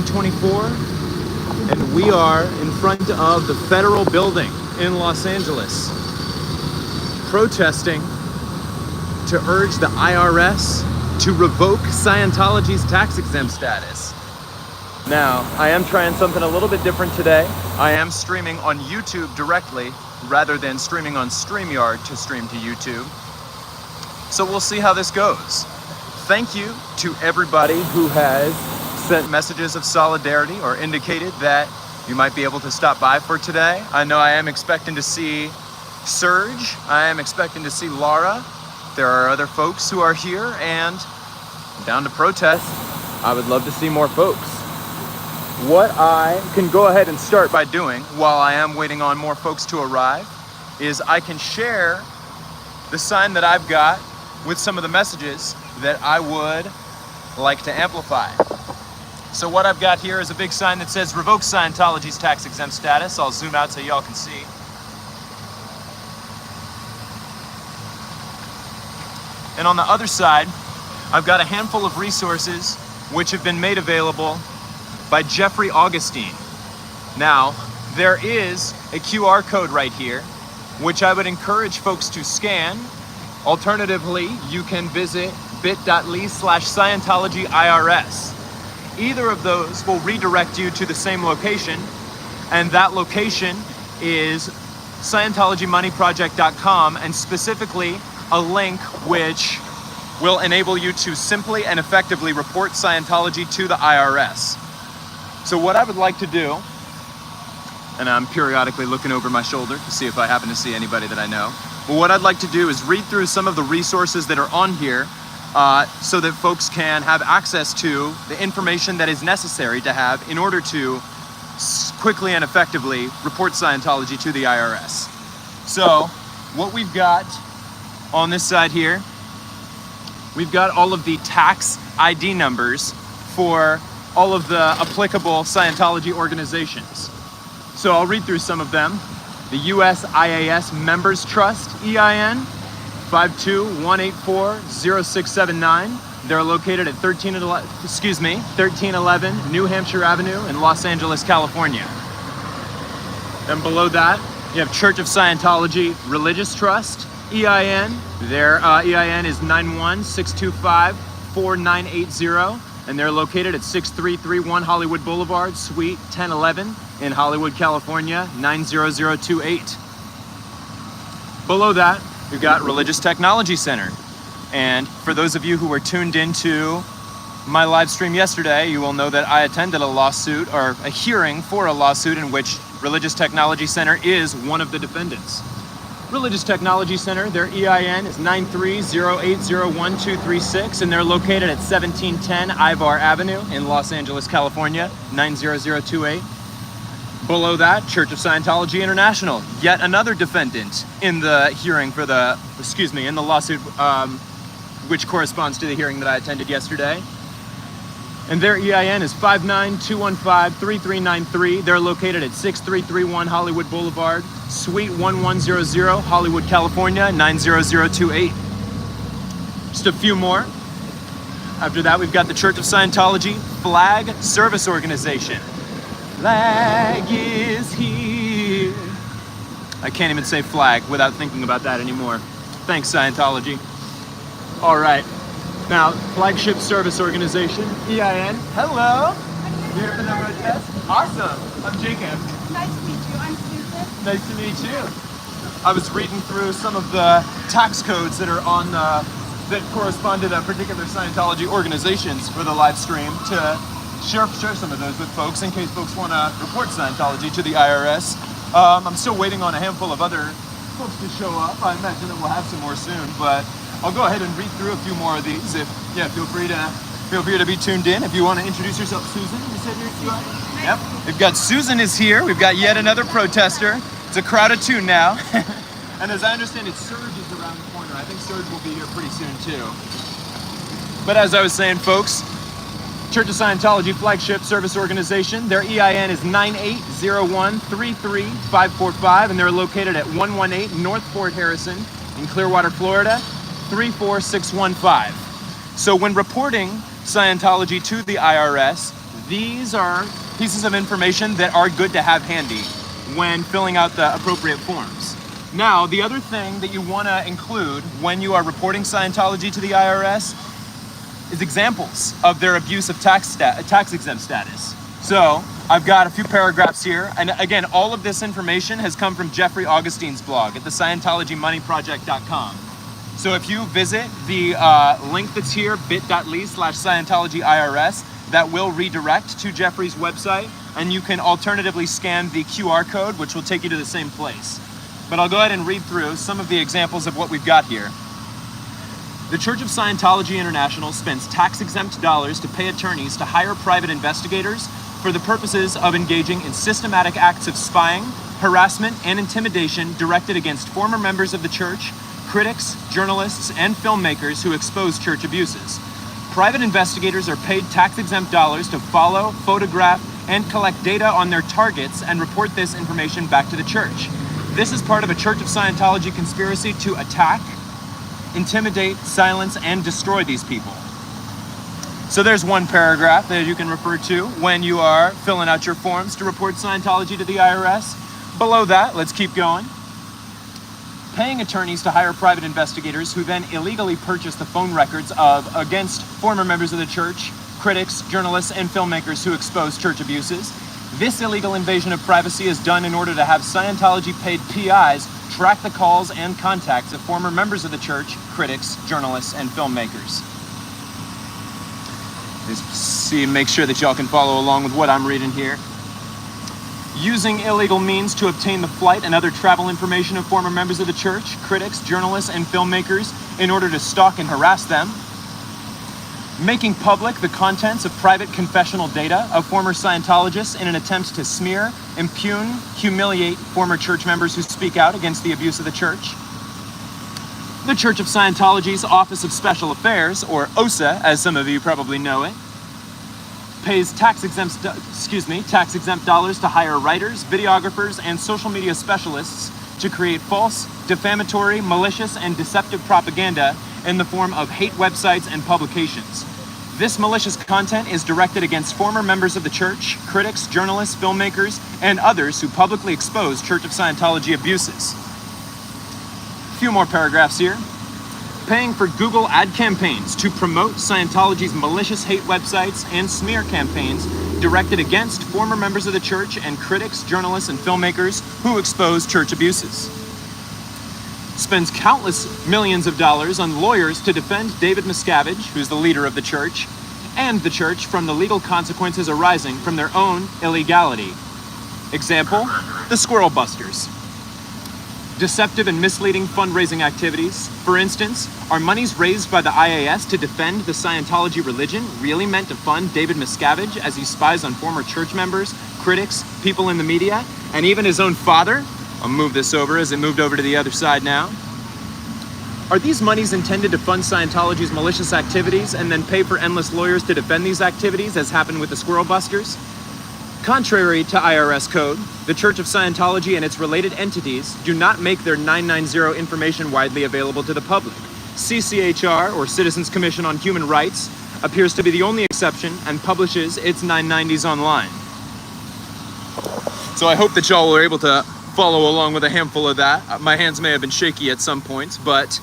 2024, and we are in front of the federal building in Los Angeles, protesting to urge the IRS to revoke Scientology's tax-exempt status. Now, I am trying something a little bit different today. I am streaming on YouTube directly rather than streaming on StreamYard to stream to YouTube. So we'll see how this goes. Thank you to everybody who has sent messages of solidarity or indicated that you might be able to stop by for today. I know I am expecting to see Serge. I am expecting to see Laura. There are other folks who are here and down to protest. I would love to see more folks. What I can go ahead and start by doing while I am waiting on more folks to arrive is I can share the sign that I've got with some of the messages that I would like to amplify. So what I've got here is a big sign that says revoke Scientology's tax-exempt status. I'll zoom out so y'all can see. And on the other side, I've got a handful of resources which have been made available by Jeffrey Augustine. Now, there is a QR code right here, which I would encourage folks to scan. Alternatively, you can visit bit.ly/ScientologyIRS. Either of those will redirect you to the same location, and that location is ScientologyMoneyProject.com, and specifically a link which will enable you to simply and effectively report Scientology to the IRS. So what I would like to do, and I'm periodically looking over my shoulder to see if I happen to see anybody that I know, but what I'd like to do is read through some of the resources that are on here so that folks can have access to the information that is necessary to have in order to quickly and effectively report Scientology to the IRS. So what we've got on this side here, we've got all of the tax ID numbers for all of the applicable Scientology organizations. So I'll read through some of them. The US IAS Members Trust EIN 521840679. They're located at 1311 New Hampshire Avenue in Los Angeles, California. Then below that, you have Church of Scientology Religious Trust EIN. Their EIN is 916254980, and they're located at 6331 Hollywood Boulevard, Suite 1011 in Hollywood, California, 90028. Below that, we've got Religious Technology Center. And for those of you who were tuned into my live stream yesterday, you will know that I attended a lawsuit, or a hearing for a lawsuit in which Religious Technology Center is one of the defendants. Religious Technology Center, their EIN is 930801236, and they're located at 1710 Ivar Avenue in Los Angeles, California, 90028. Below that, Church of Scientology International, yet another defendant in the hearing for the, in the lawsuit, which corresponds to the hearing that I attended yesterday. And their EIN is 592153393. They're located at 6331 Hollywood Boulevard, Suite 1100, Hollywood, California, 90028. Just a few more. After that, we've got the Church of Scientology Flag Service Organization. Flag is here. I can't even say flag without thinking about that anymore. Thanks, Scientology. All right. Now, Flagship Service Organization, EIN. Hello. Here for the protest. Awesome. I'm Jacob. Nice to meet you. I'm Susan. Nice to meet you. I was reading through some of the tax codes that are on that correspond to the particular Scientology organizations for the live stream to share some of those with folks in case folks want to report Scientology to the IRS. I'm still waiting on a handful of other folks to show up. I imagine that we'll have some more soon, but I'll go ahead and read through a few more of these. Feel free to be tuned in. If you want to introduce yourself, Susan. You said you are. Yep. We've got Susan is here. We've got yet another protester. It's a crowd of two now. And as I understand it, Serge is around the corner. I think Serge will be here pretty soon too. But as I was saying, folks, Church of Scientology Flagship Service Organization, their EIN is 980133545, and they're located at 118 North Fort Harrison in Clearwater, Florida, 34615. So when reporting Scientology to the IRS, These are pieces of information that are good to have handy when filling out the appropriate forms. Now, the other thing that you want to include when you are reporting Scientology to the IRS is examples of their abuse of tax-exempt status. So, I've got a few paragraphs here, and again, all of this information has come from Jeffrey Augustine's blog at the Scientologymoneyproject.com. So if you visit the link that's here, bit.ly/ScientologyIRS, that will redirect to Jeffrey's website, and you can alternatively scan the QR code, which will take you to the same place. But I'll go ahead and read through some of the examples of what we've got here. The Church of Scientology International spends tax-exempt dollars to pay attorneys to hire private investigators for the purposes of engaging in systematic acts of spying, harassment, and intimidation directed against former members of the church, critics, journalists, and filmmakers who expose church abuses. Private investigators are paid tax-exempt dollars to follow, photograph, and collect data on their targets and report this information back to the church. This is part of a Church of Scientology conspiracy to attack, intimidate, silence, and destroy these people. So there's one paragraph that you can refer to when you are filling out your forms to report Scientology to the IRS. Below that, let's keep going. Paying attorneys to hire private investigators who then illegally purchase the phone records against former members of the church, critics, journalists, and filmmakers who expose church abuses. This illegal invasion of privacy is done in order to have Scientology-paid PIs track the calls and contacts of former members of the church, critics, journalists, and filmmakers. Make sure that y'all can follow along with what I'm reading here. Using illegal means to obtain the flight and other travel information of former members of the church, critics, journalists, and filmmakers in order to stalk and harass them. Making public the contents of private confessional data of former Scientologists in an attempt to smear, impugn, humiliate former church members who speak out against the abuse of the church. The Church of Scientology's Office of Special Affairs, or OSA, as some of you probably know it, pays tax-exempt dollars to hire writers, videographers, and social media specialists to create false, defamatory, malicious, and deceptive propaganda in the form of hate websites and publications. This malicious content is directed against former members of the church, critics, journalists, filmmakers, and others who publicly expose Church of Scientology abuses. A few more paragraphs here. Paying for Google ad campaigns to promote Scientology's malicious hate websites and smear campaigns directed against former members of the church and critics, journalists, and filmmakers who expose church abuses. Spends countless millions of dollars on lawyers to defend David Miscavige, who's the leader of the church, and the church from the legal consequences arising from their own illegality. Example, the Squirrel Busters. Deceptive and misleading fundraising activities. For instance, are monies raised by the IAS to defend the Scientology religion really meant to fund David Miscavige as he spies on former church members, critics, people in the media, and even his own father? I'll move this over as it moved over to the other side now. Are these monies intended to fund Scientology's malicious activities and then pay for endless lawyers to defend these activities, as happened with the Squirrel Busters? Contrary to IRS code, the Church of Scientology and its related entities do not make their 990 information widely available to the public. CCHR, or Citizens Commission on Human Rights, appears to be the only exception and publishes its 990s online. So I hope that y'all were able to follow along with a handful of that. My hands may have been shaky at some points, but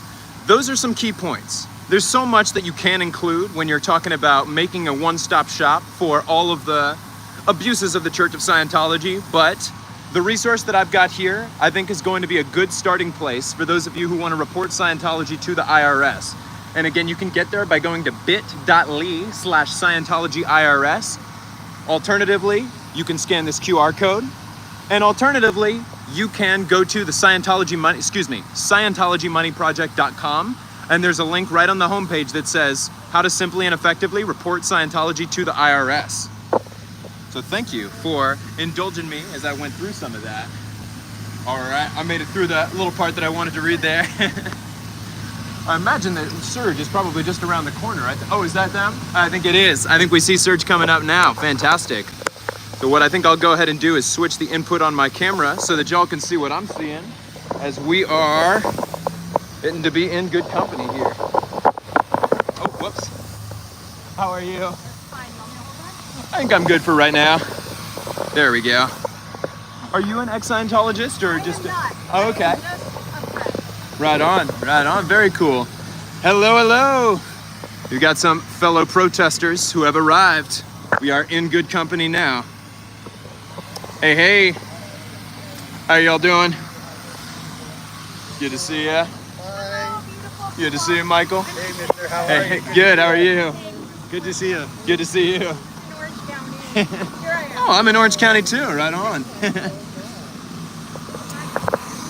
those are some key points. There's so much that you can include when you're talking about making a one-stop shop for all of the abuses of the Church of Scientology, but the resource that I've got here, I think, is going to be a good starting place for those of you who want to report Scientology to the IRS. And again, you can get there by going to bit.ly/ScientologyIRS. Alternatively, you can scan this QR code. And alternatively, you can go to the Scientologymoneyproject.com, and there's a link right on the homepage that says how to simply and effectively report Scientology to the IRS. So thank you for indulging me as I went through some of that. All right, I made it through the little part that I wanted to read there. I imagine that Surge is probably just around the corner. Oh, is that them? I think it is. I think we see Surge coming up now. Fantastic. So what I think I'll go ahead and do is switch the input on my camera so that y'all can see what I'm seeing as we are getting to be in good company here. Oh, whoops. How are you? Fine, you want me to hold I think I'm good for right now. There we go. Are you an ex-Scientologist or just? Oh, okay. Right on, right on. Very cool. Hello, hello. We've got some fellow protesters who have arrived. We are in good company now. Hey, hey. How y'all doing? Good to see ya. Hi. Good to see you, Michael. Hey, mister. How are Hey, you? good. How are you? Good to see you. Good to see you. In Orange County. Here I am. Oh, I'm in Orange County too. Right on.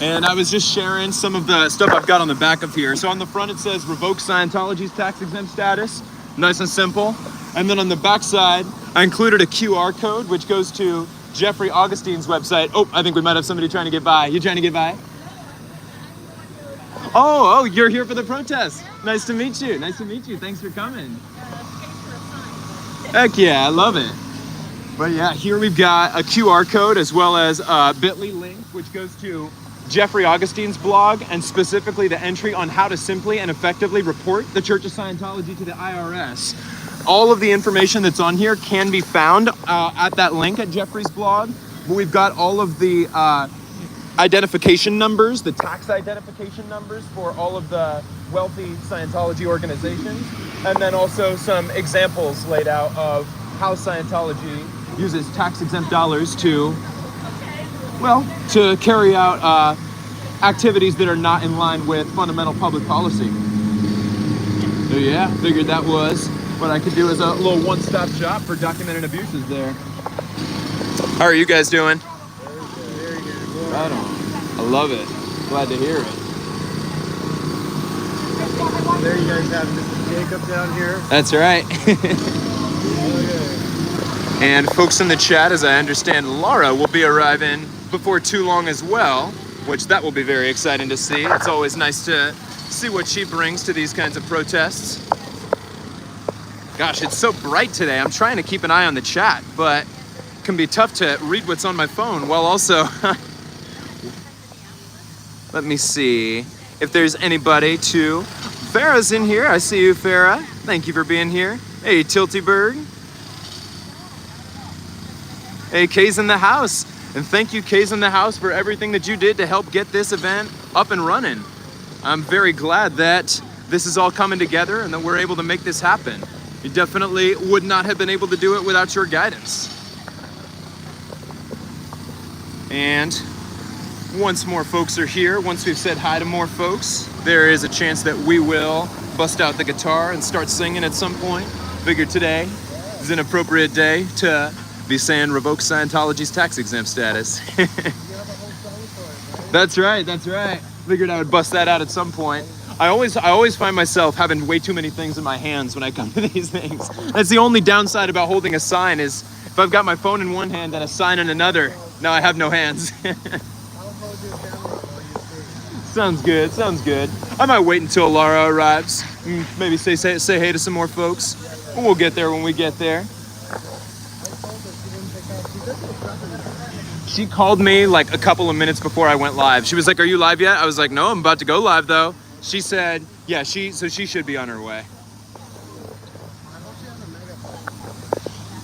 And I was just sharing some of the stuff I've got on the back of here. So on the front it says Revoke Scientology's tax-exempt status. Nice and simple. And then on the back side, I included a QR code which goes to Jeffrey Augustine's website. Oh, I think we might have somebody trying to get by. You trying to get by? Oh, you're here for the protest. Nice to meet you. Nice to meet you. Thanks for coming. Heck yeah, I love it. But yeah, here we've got a QR code as well as a bit.ly link which goes to Jeffrey Augustine's blog, and specifically the entry on how to simply and effectively report the Church of Scientology to the IRS. All of the information that's on here can be found at that link at Jeffrey's blog. But we've got all of the identification numbers, the tax identification numbers for all of the wealthy Scientology organizations, and then also some examples laid out of how Scientology uses tax-exempt dollars to carry out activities that are not in line with fundamental public policy. So yeah, figured that was what I could do as a little one-stop shop for documented abuses there. How are you guys doing? Very good. Right on. I love it. Glad to hear it. There you guys have Mr. Jacob down here. That's right. Okay. And folks in the chat, as I understand, Laura will be arriving before too long as well, which that will be very exciting to see. It's always nice to see what she brings to these kinds of protests. Gosh, it's so bright today. I'm trying to keep an eye on the chat, but it can be tough to read what's on my phone while also... Let me see if there's anybody to... Farah's in here. I see you, Farah. Thank you for being here. Hey, Tilty Bird. Hey, Kay's in the house. And thank you, Kay's in the house, for everything that you did to help get this event up and running. I'm very glad that this is all coming together and that we're able to make this happen. You definitely would not have been able to do it without your guidance. And once more folks are here, once we've said hi to more folks, there is a chance that we will bust out the guitar and start singing at some point. Figured today is an appropriate day to be saying Revoke Scientology's tax-exempt status. That's right, that's right. Figured I would bust that out at some point. I always find myself having way too many things in my hands when I come to these things. That's the only downside about holding a sign, is if I've got my phone in one hand and a sign in another, now I have no hands. Sounds good, sounds good. I might wait until Laura arrives. Maybe say hey to some more folks. We'll get there when we get there. She called me like a couple of minutes before I went live. She was like, "Are you live yet?" I was like, "No, I'm about to go live though." She said, "Yeah, she should be on her way."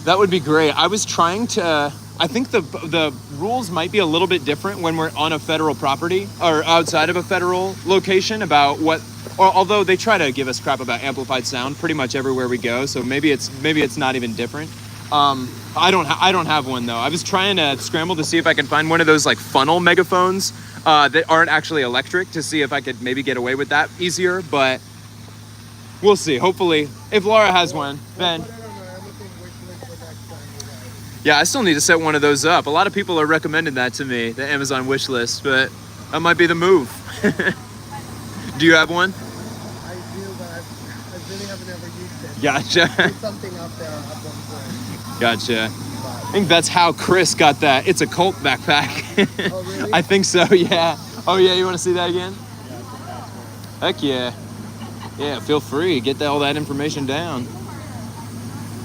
That would be great. I was trying to, I think the rules might be a little bit different when we're on a federal property or outside of a federal location about what, or although they try to give us crap about amplified sound pretty much everywhere we go, so maybe it's not even different. I don't have one though. I was trying to scramble to see if I could find one of those like funnel megaphones that aren't actually electric, to see if I could maybe get away with that easier, but we'll see. Hopefully, if Laura has one, then yeah, I still need to set one of those up. A lot of people are recommending that to me, the Amazon wish list, but that might be the move. Do you have one? I do, but I really haven't ever used it. Gotcha. There's something up there at one point. Gotcha. I think that's how Chris got that It's a Cult backpack. Oh, really? I think so, yeah. Oh yeah, you want to see that again? Heck yeah. Yeah, feel free. Get all that information down.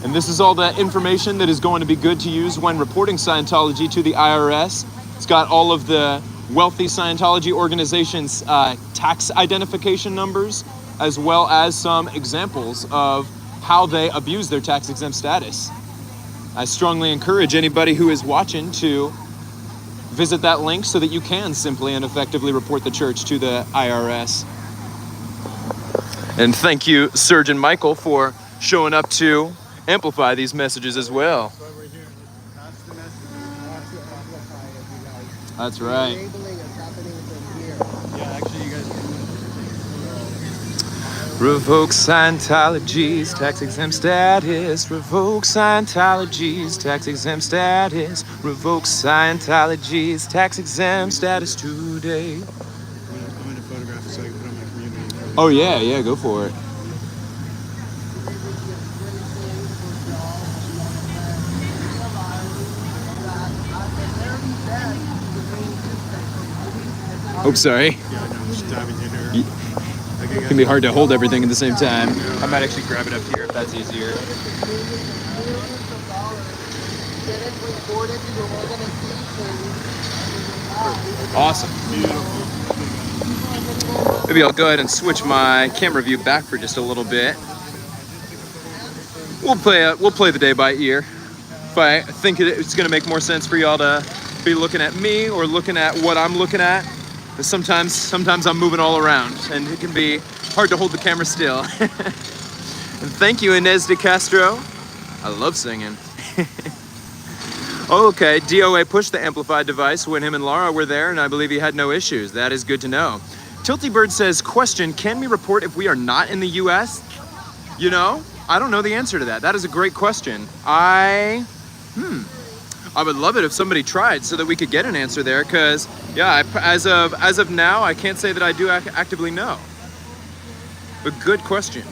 And this is all the information that is going to be good to use when reporting Scientology to the IRS. It's got all of the wealthy Scientology organizations' tax identification numbers, as well as some examples of how they abuse their tax-exempt status. I strongly encourage anybody who is watching to visit that link so that you can simply and effectively report the church to the IRS. And thank you, Surgeon Michael, for showing up to amplify these messages as well. That's why we're here. That's the message. We have to amplify it, you guys. That's right. Labeling is happening from here. Yeah, actually, you guys can Revoke Scientology's tax-exempt status. Revoke Scientology's tax-exempt status. Revoke Scientology's tax-exempt status today. I'm going to photograph it so I can put on my community. Oh yeah, go for it. Oh, sorry. Yeah, I know. I'm just diving in there. It can be hard to hold everything at the same time. I might actually grab it up here if that's easier. Awesome. Maybe I'll go ahead and switch my camera view back for just a little bit. We'll play the day by ear. If I think it's going to make more sense for y'all to be looking at me or looking at what I'm looking at. Sometimes I'm moving all around, and it can be hard to hold the camera still. And thank you, Inez de Castro. I love singing. Okay, DOA pushed the amplified device when him and Laura were there, and I believe he had no issues. That is good to know. Tilty Bird says, question, can we report if we are not in the US? You know, I don't know the answer to that. That is a great question. I would love it if somebody tried so that we could get an answer there, because yeah, as of now, I can't say that I do actively know. But good question.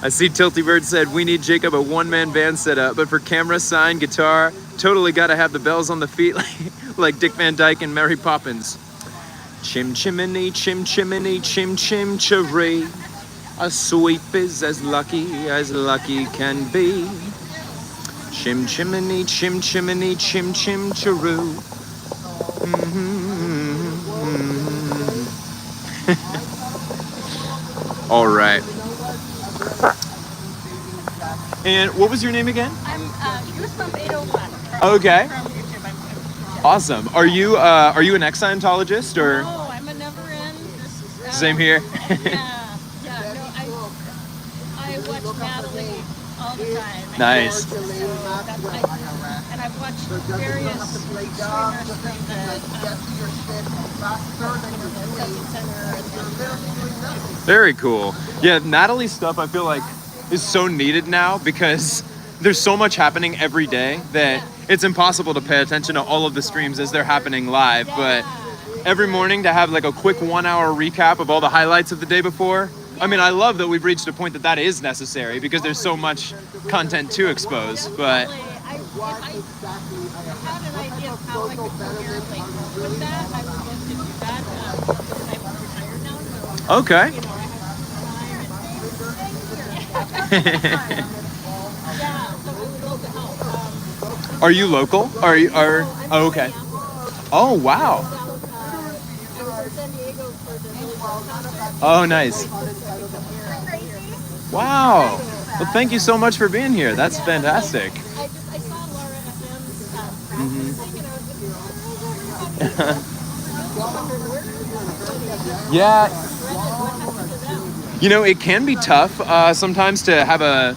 I see Tilty Bird said, we need Jacob a one-man band set up, but for camera, sign, guitar, totally gotta have the bells on the feet like Dick Van Dyke and Mary Poppins. Chim chimney, chim chimney, chim chim cheree. A sweep is as lucky can be. Chim chimney, chim chimney, chim chim cheroo. All right. And what was your name again? I'm Goosebump 801. Okay. From YouTube. Awesome. Are you an ex-Scientologist or? No, I'm a never end. Same here. Yeah. No, I watch Natalie all the time. Nice. So and I've watched various streamers from the Very cool. Yeah, Natalie's stuff I feel like is so needed now because there's so much happening every day that it's impossible to pay attention to all of the streams as they're happening live. But every morning to have like a quick 1 hour recap of all the highlights of the day before. I mean, I love that we've reached a point that is necessary because there's so much content to expose. But I had an idea of how I could career with that. I would love to do that because I'm retired now. So, okay. you know, I have time. Yeah, so it would love to help. Are you local? Oh, okay. Oh, wow. I was in San Diego for the Billy Joel concert. Oh, nice. Wow. Well, thank you so much for being here. That's fantastic. I saw Laura FM's Yeah. You know, it can be tough sometimes to have a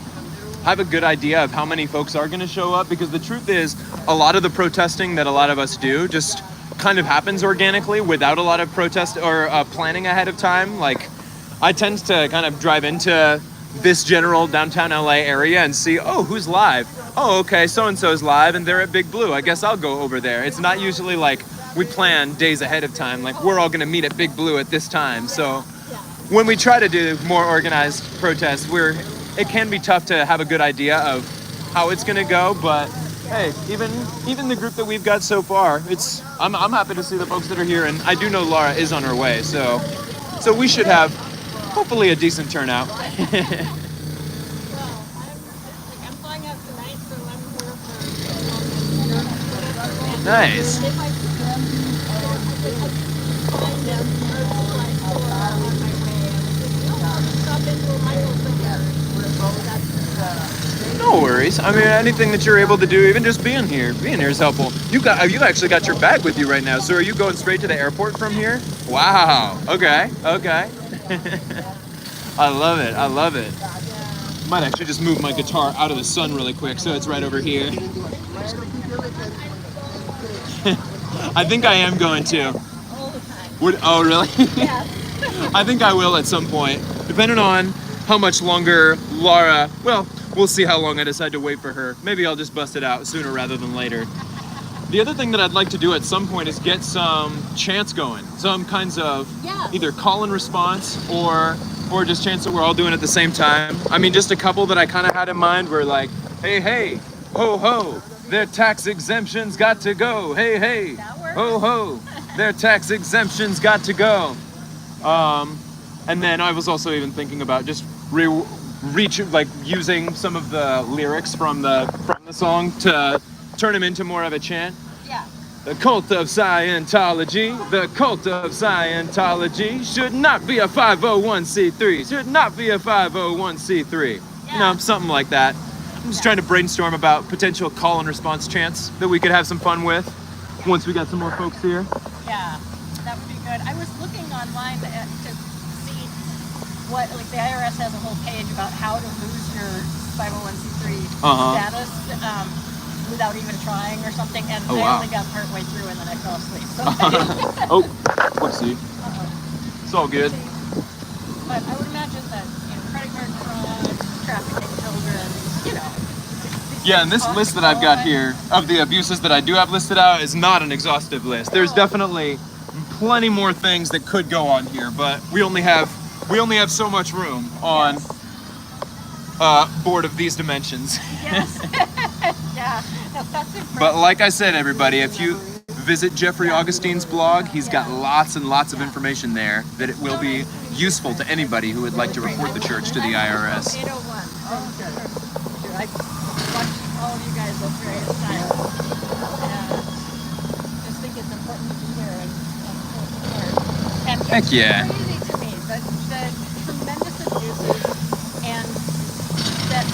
good idea of how many folks are going to show up, because the truth is a lot of the protesting that a lot of us do just kind of happens organically without a lot of protest or planning ahead of time. Like, I tend to kind of drive into this general downtown LA area and see, oh, who's live? Oh, okay, so-and-so's live and they're at Big Blue. I guess I'll go over there. It's not usually like we plan days ahead of time, like we're all gonna meet at Big Blue at this time. So when we try to do more organized protests, it can be tough to have a good idea of how it's gonna go, but hey, even the group that we've got so far, I'm happy to see the folks that are here, and I do know Laura is on her way, so we should have hopefully a decent turnout. Well, I'm flying out tonight, so I'm here for Nice. If I could find them on my way. Stop into a Michael's No worries. worries. I mean, anything that you're able to do, even just being here is helpful. You actually got your bag with you right now. So are you going straight to the airport from here? Wow. Okay. Okay. I love it. I love it. Might actually just move my guitar out of the sun really quick so it's right over here. I think I am going to. All the time. Oh, really? Yes. I think I will at some point, depending on how much longer Laura, well, we'll see how long I decide to wait for her. Maybe I'll just bust it out sooner rather than later. The other thing that I'd like to do at some point is get some chants going, some kinds of either call and response or just chants that we're all doing at the same time. I mean, just a couple that I kind of had in mind were like, hey, hey, ho, ho, their tax exemptions got to go. Hey, hey, ho, ho, their tax exemptions got to go. And then I was also even thinking about just using some of the lyrics from the song to turn them into more of a chant. Yeah. The cult of Scientology, the cult of Scientology should not be a 501c3, should not be a 501c3. Yeah. You know, something like that. I'm just trying to brainstorm about potential call and response chants that we could have some fun with once we got some more folks here. Yeah, that would be good. I was looking online to see what, like the IRS has a whole page about how to lose your 501c3 status without even trying or something, and I only got partway through and then I fell asleep. So oh, whoopsie. It's all good. But I would imagine that, credit card fraud, trafficking children, Yeah, and this list that I've got here of the abuses that I do have listed out is not an exhaustive list. There's definitely plenty more things that could go on here, but we only have so much room on board of these dimensions. Yes. Yeah. No, that's impressive. But like I said, everybody, if you visit Jeffrey Augustine's blog, he's got lots and lots of information there that it will be useful to anybody who would like to report the church to the IRS. 801. I watched all of you guys at various times. Just think it's important to be here and support. And Heck yeah. It's crazy to me, the tremendous abuses and that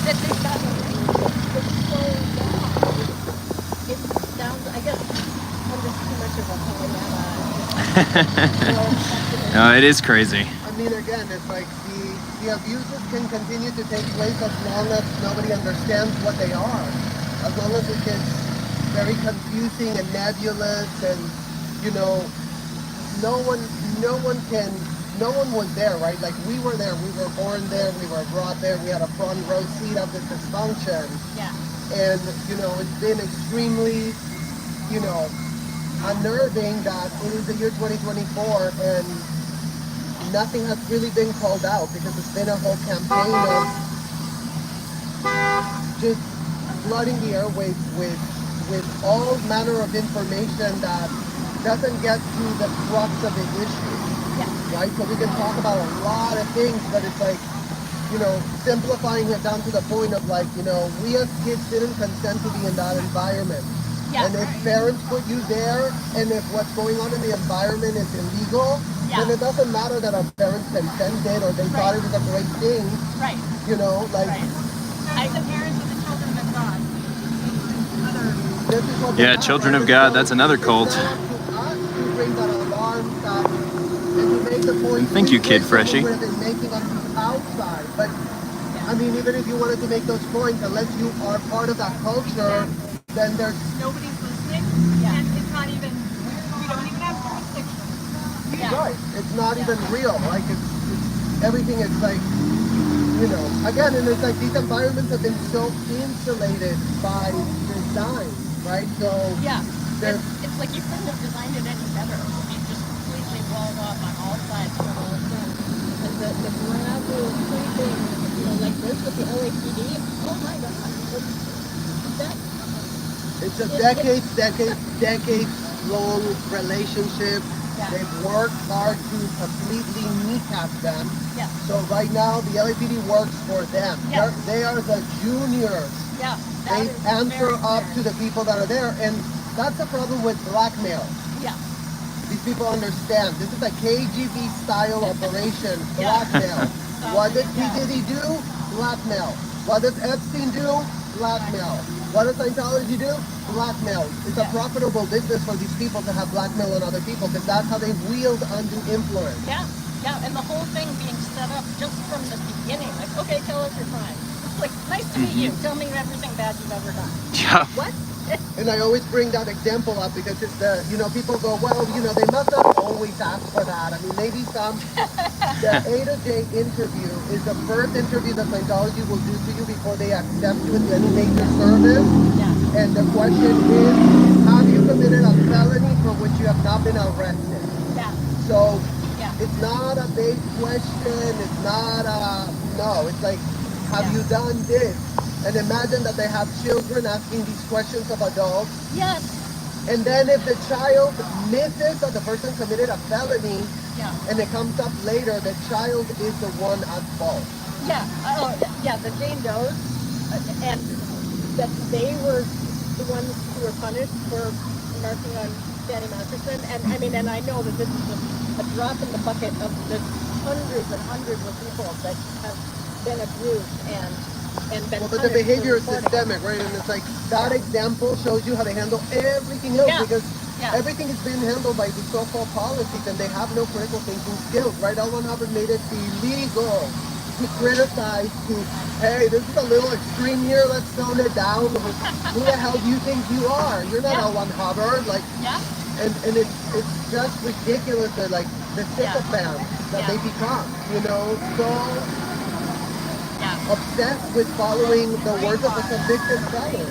they've gotten away with for so long. It sounds, I guess, I'm just too much of a Pollyanna. No, it is crazy. I mean, again, it's like the abuses can continue to take place as long as nobody understands what they are. As long as it gets very confusing and nebulous, and no one was there, right? Like, we were there, we were born there, we were brought there, we had a front row seat of this dysfunction. Yeah. And it's been extremely unnerving that it is the year 2024 and nothing has really been called out, because it's been a whole campaign of just flooding the airwaves with all manner of information that doesn't get to the crux of the issue. Yeah. Right? So we can talk about a lot of things, but it's like, simplifying it down to the point of like, we as kids didn't consent to be in that environment. Yeah. And if parents put you there, and if what's going on in the environment is illegal, then it doesn't matter that our parents consented or they thought it was a great thing. Right. Like the parents of the children of God. Yeah, Children of God, that's another cult. And thank you, Kid Freshie. Outside, but I mean, even if you wanted to make those points, unless you are part of that culture, then there's nobody's listening, and it's not even. We don't even have jurisdiction. Yeah. Right. It's not even real. Like it's everything is like, again, and it's like these environments have been so insulated by design, right? So yeah, it's like you couldn't have designed it any better. I mean, just completely walled off on all sides from all of them. And the gravel sleeping, like this with the LAPD. Oh my God! It's a decades long relationship. Yeah. They've worked hard to completely kneecap them. Yeah. So right now, the LAPD works for them. Yeah. They are the juniors. Yeah. They answer up to the people that are there, and that's the problem with blackmail. Yeah. These people understand. This is a KGB style operation, blackmail. What did P. Diddy do? Blackmail. What does Epstein do? Blackmail. What does Scientology do? Blackmail. It's a profitable business for these people to have blackmail on other people because that's how they wield undue influence. Yeah, yeah, and the whole thing being set up just from the beginning. Like, okay, tell us your crime. Like, nice to meet you. Tell me everything bad you've ever done. Yeah. What? And I always bring that example up because it's the, people go, well, they must not always ask for that. I mean, maybe the A to J interview is the first interview that Scientology will do to you before they accept you into any major service. Yeah. And the question is, have you committed a felony for which you have not been arrested? Yeah. So Yeah. it's not a big question. It's not no, it's like, have you done this? And imagine that they have children asking these questions of adults. Yes. And then if the child misses that the person committed a felony, and it comes up later, the child is the one at fault. Yeah. Oh, yeah. The Jane Does, and that they were the ones who were punished for marking on Danny Masterson. And I mean, and I know that this is a drop in the bucket of the hundreds and hundreds of people that have been abused and been but the behavior is systemic, right? And it's like that example shows you how they handle everything else because everything is being handled by these so-called policies and they have no critical thinking skills, right? L. Ron Hubbard made it illegal to criticize, hey, this is a little extreme here, let's tone it down. Who the hell do you think you are? You're not L. Ron Hubbard, like, and it's just ridiculous that like the sycophants that they become, so obsessed with following the words of a convicted felon,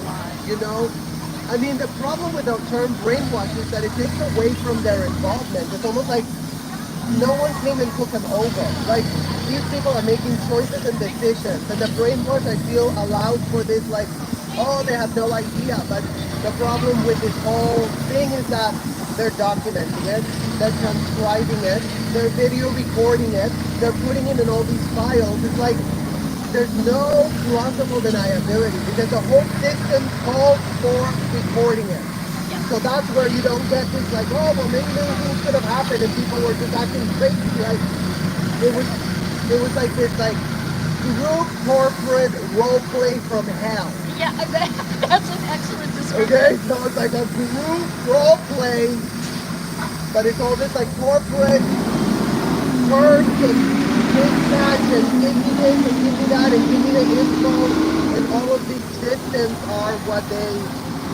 I mean, the problem with the term brainwash is that it takes away from their involvement. It's almost like no one came and took them over. Like, these people are making choices and decisions. And the brainwash, I feel, allows for this, like, oh, they have no idea. But the problem with this whole thing is that they're documenting it, they're transcribing it, they're video recording it, they're putting it in all these files. It's like, there's no plausible deniability because the whole system calls for recording it. So that's where you don't get this like, oh, well, maybe things could have happened and people were just acting crazy. Like, it was like this, like, group corporate role play from hell. Yeah, that's an excellent description. Okay, so it's like a group role play, but it's all this like corporate first and dispatch and give me this and give me that and give me the info, and all of these systems are what they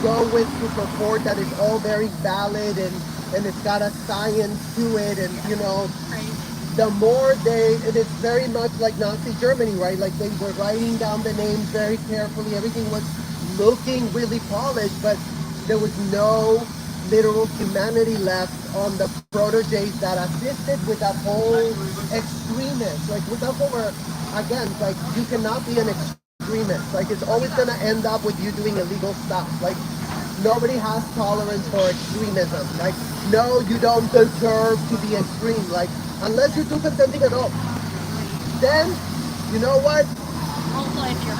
go with to purport that it's all very valid and it's got a science to it, and the more and it's very much like Nazi Germany, right? Like they were writing down the names very carefully, everything was looking really polished, but there was no literal humanity left on the proteges that assisted with that whole extremist. Like, that's what we're against. Like, you cannot be an extremist. Like, it's always going to end up with you doing illegal stuff. Like, nobody has tolerance for extremism. Like, no, you don't deserve to be extreme. Like, unless you're too consenting at all. Then, you know what?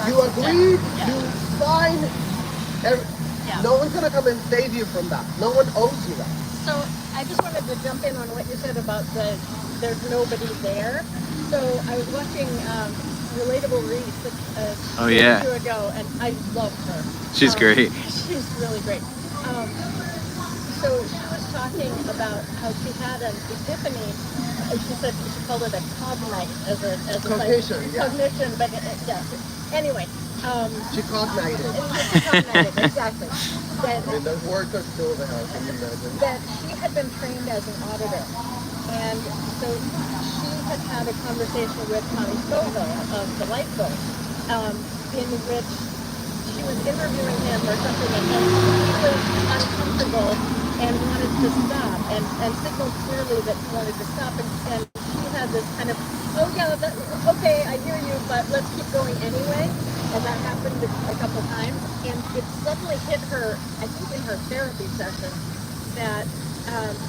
You agreed, you signed. No one's going to come and save you from that. No one owes you that. So I just wanted to jump in on what you said about there's nobody there. So I was watching Relatable Reese a year or two ago, and I love her. She's great. She's really great. So she was talking about how she had an epiphany. She said she called it a cognite as a cognition, cognition, but anyway. She cognited. Exactly. And those words are still there, can you imagine? That she had been trained as an auditor. And so she had a conversation with Tommy Scoville of the Lifeboat, in which she was interviewing him or something, and he was uncomfortable and wanted to stop and signaled clearly that he wanted to stop. And she had this kind of, oh yeah, okay, I hear you, but let's keep going anyway. And that happened a couple times, and it suddenly hit her, I think in her therapy session, that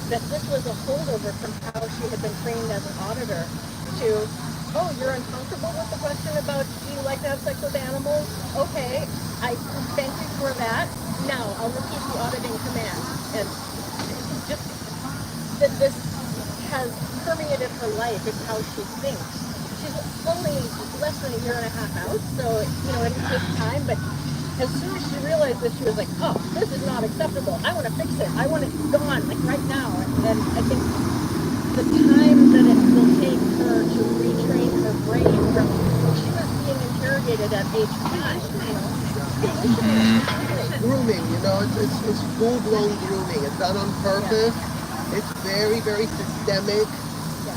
this was a holdover from how she had been trained as an auditor to, oh, you're uncomfortable with the question about do you like to have sex with animals? Okay, I thank you for that. Now I'll repeat the auditing command. And just that this has permeated her life. It's how she thinks. only less than a year and a half out, so it takes time. But as soon as she realized that, she was like, "Oh, this is not acceptable. I want to fix it. I want it gone, like right now." And I think the time that it will take her to retrain her brain from, she was being interrogated at age 5. Grooming, it's full-blown grooming. It's done on purpose. It's very, very systemic.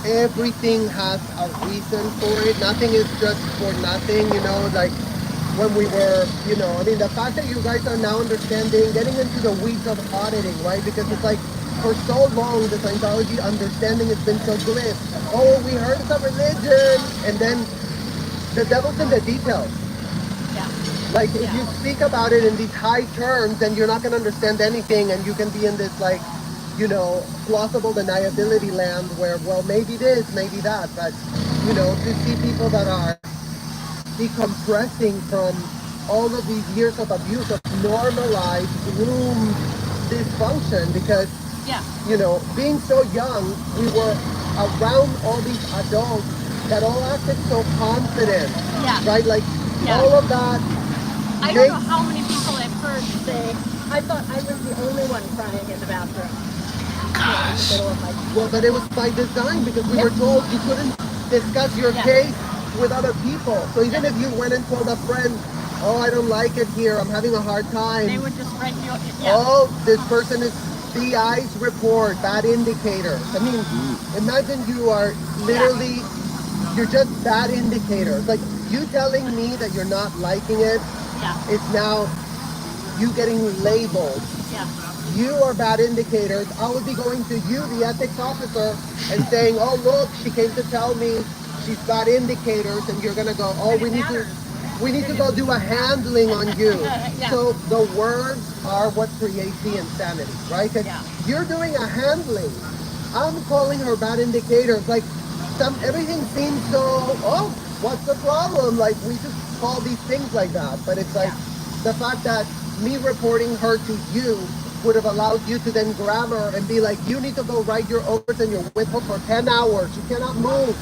Everything has a reason for it. Nothing is just for nothing, like when we were, the fact that you guys are now understanding, getting into the weeds of auditing, right? Because it's like, for so long, the Scientology understanding has been so glib. Oh, we heard it's a religion, and then the devil's in the details. Like, if you speak about it in these high terms, then you're not going to understand anything, and you can be in this, like, plausible deniability land where, well, maybe this, maybe that, but, to see people that are decompressing from all of these years of abuse, of normalized, groomed dysfunction, because, being so young, we were around all these adults that all acted so confident, right? Like, all of that. I don't know how many people I've heard say, "I thought I was the only one crying in the bathroom." Gosh. Well, but it was by design, because we were told you couldn't discuss your case with other people. So even if you went and told a friend, "Oh, I don't like it here, I'm having a hard time," they would just write you. "Oh, this person is CI's report, bad indicators." I mean, imagine you are literally, you're just bad indicators. Like, you telling me that you're not liking it, it's now you getting labeled. You are bad indicators. I would be going to you, the ethics officer, and saying, "Oh, look, she came to tell me she's bad indicators," and you're gonna go, "Oh, we need to go do a handling on you." So the words are what creates the insanity, right? Because you're doing a handling. I'm calling her bad indicators. Like, everything seems so, oh, what's the problem? Like, we just call these things like that. But it's like, the fact that me reporting her to you would have allowed you to then grab her and be like, "You need to go write your oath and your withhold for 10 hours. You cannot move."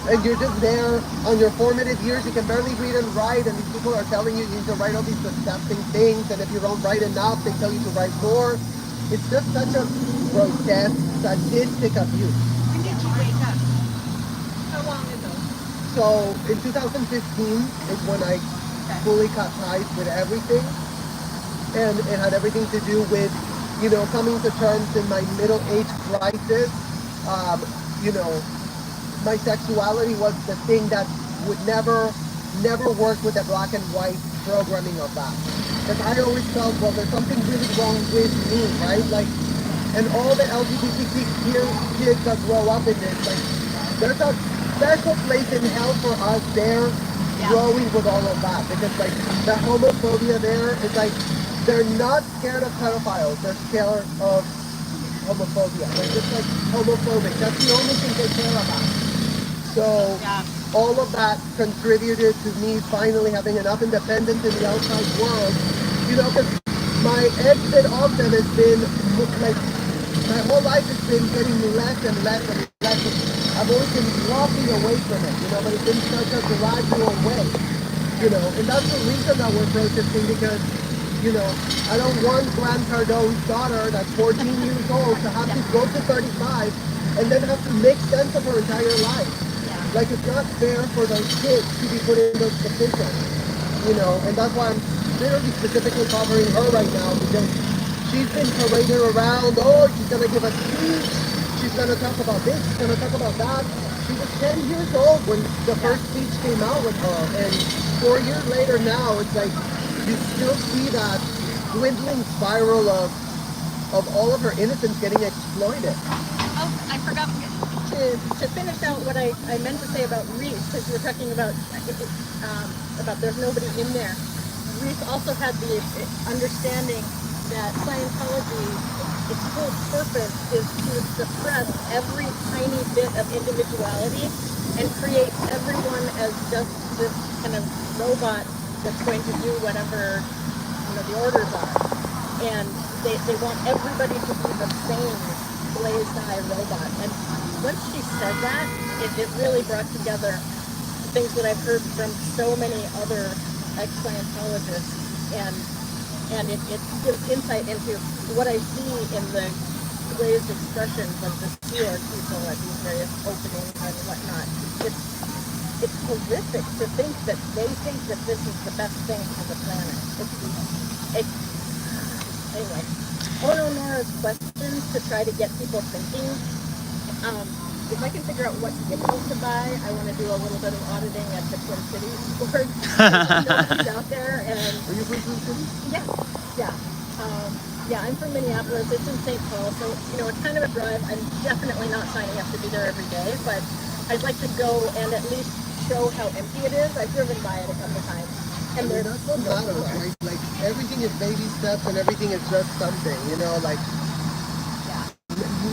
And you're just there on your formative years. You can barely read and write, and these people are telling you need to write all these disgusting things, and if you don't write enough, they tell you to write more. It's just such a grotesque, sadistic abuse. When did you wake up? How long ago? So in 2015 is when I fully cut ties with everything, and it had everything to do with, coming to terms in my middle age crisis. My sexuality was the thing that would never work with the black and white programming of that. Because I always felt, well, there's something really wrong with me, right? Like, and all the LGBTQ kids that grow up in this, like, there's a special place in hell for us there, growing with all of that. Because, like, the homophobia there is like, they're not scared of pedophiles, they're scared of homophobia. They're just like homophobic. That's the only thing they care about. So all of that contributed to me finally having enough independence in the outside world. Because my exit of them has been, like, my whole life has been getting less and less and less. I've always been walking away from it, but it's been such a gradual way, and that's the reason that we're protesting, because I don't want Grant Cardone's daughter that's 14 years old to have to go to 35 and then have to make sense of her entire life. Like, it's not fair for those kids to be put in those positions, and that's why I'm literally specifically covering her right now, because she's been paraded around. Oh, she's going to give a speech. She's going to talk about this. She's going to talk about that. She was 10 years old when the first speech came out with her, and 4 years later now, it's like, you still see that dwindling spiral of all of her innocence getting exploited. Oh, I forgot to finish out what I meant to say about Reese, because you were talking about there's nobody in there. Reese also had the understanding that Scientology, its whole purpose is to suppress every tiny bit of individuality and create everyone as just this kind of robot that's going to do whatever the orders are, and they want everybody to be the same blazed eye robot. And once she said that, it really brought together things that I've heard from so many other ex-Scientologists, and it gives insight into what I see in the raised expressions of the pure people at these various openings and whatnot. It's horrific to think that they think that this is the best thing for the planet. Anyway, on Nora's questions to try to get people thinking. If I can figure out what giftings to buy, I want to do a little bit of auditing at the Twin Cities board. Nobody's out there, and Are you from Twin Cities? yeah. Yeah, I'm from Minneapolis. It's in St. Paul, so it's kind of a drive. I'm definitely not signing up to be there every day, but I'd like to go and at least show how empty it is. I've driven by it a couple times, and That's what matters, right? Like everything is baby steps, and everything is just something.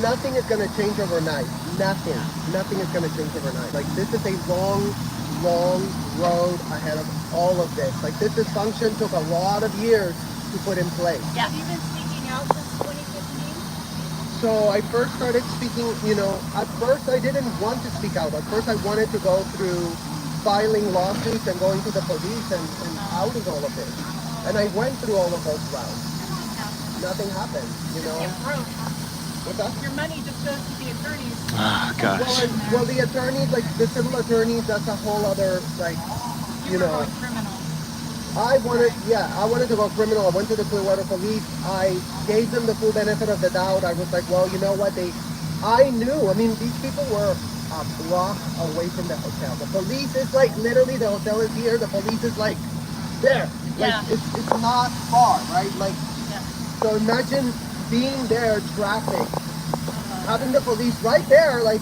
Nothing is gonna change overnight. Nothing is gonna change overnight. Like this is a long road ahead of all of this. Like this dysfunction took a lot of years to put in place. Yeah. Have you been speaking out since 2015? So I first started speaking, at first I didn't want to speak out. At first I wanted to go through filing lawsuits and going to the police and outing all of this. And I went through all of those rounds. Nothing happened, What's that? Your money just goes to the attorneys. Oh, gosh. Well, the attorneys, like the civil attorneys, that's a whole other, Going criminal. I wanted to go criminal. I went to the Clearwater police. I gave them the full benefit of the doubt. I was like, well, you know what? I knew. I mean, these people were a block away from the hotel. The police is like, literally, the hotel is here. The police is like, there. Like, it's not far, right? Like, so imagine being there, traffic, having the police right there. Like,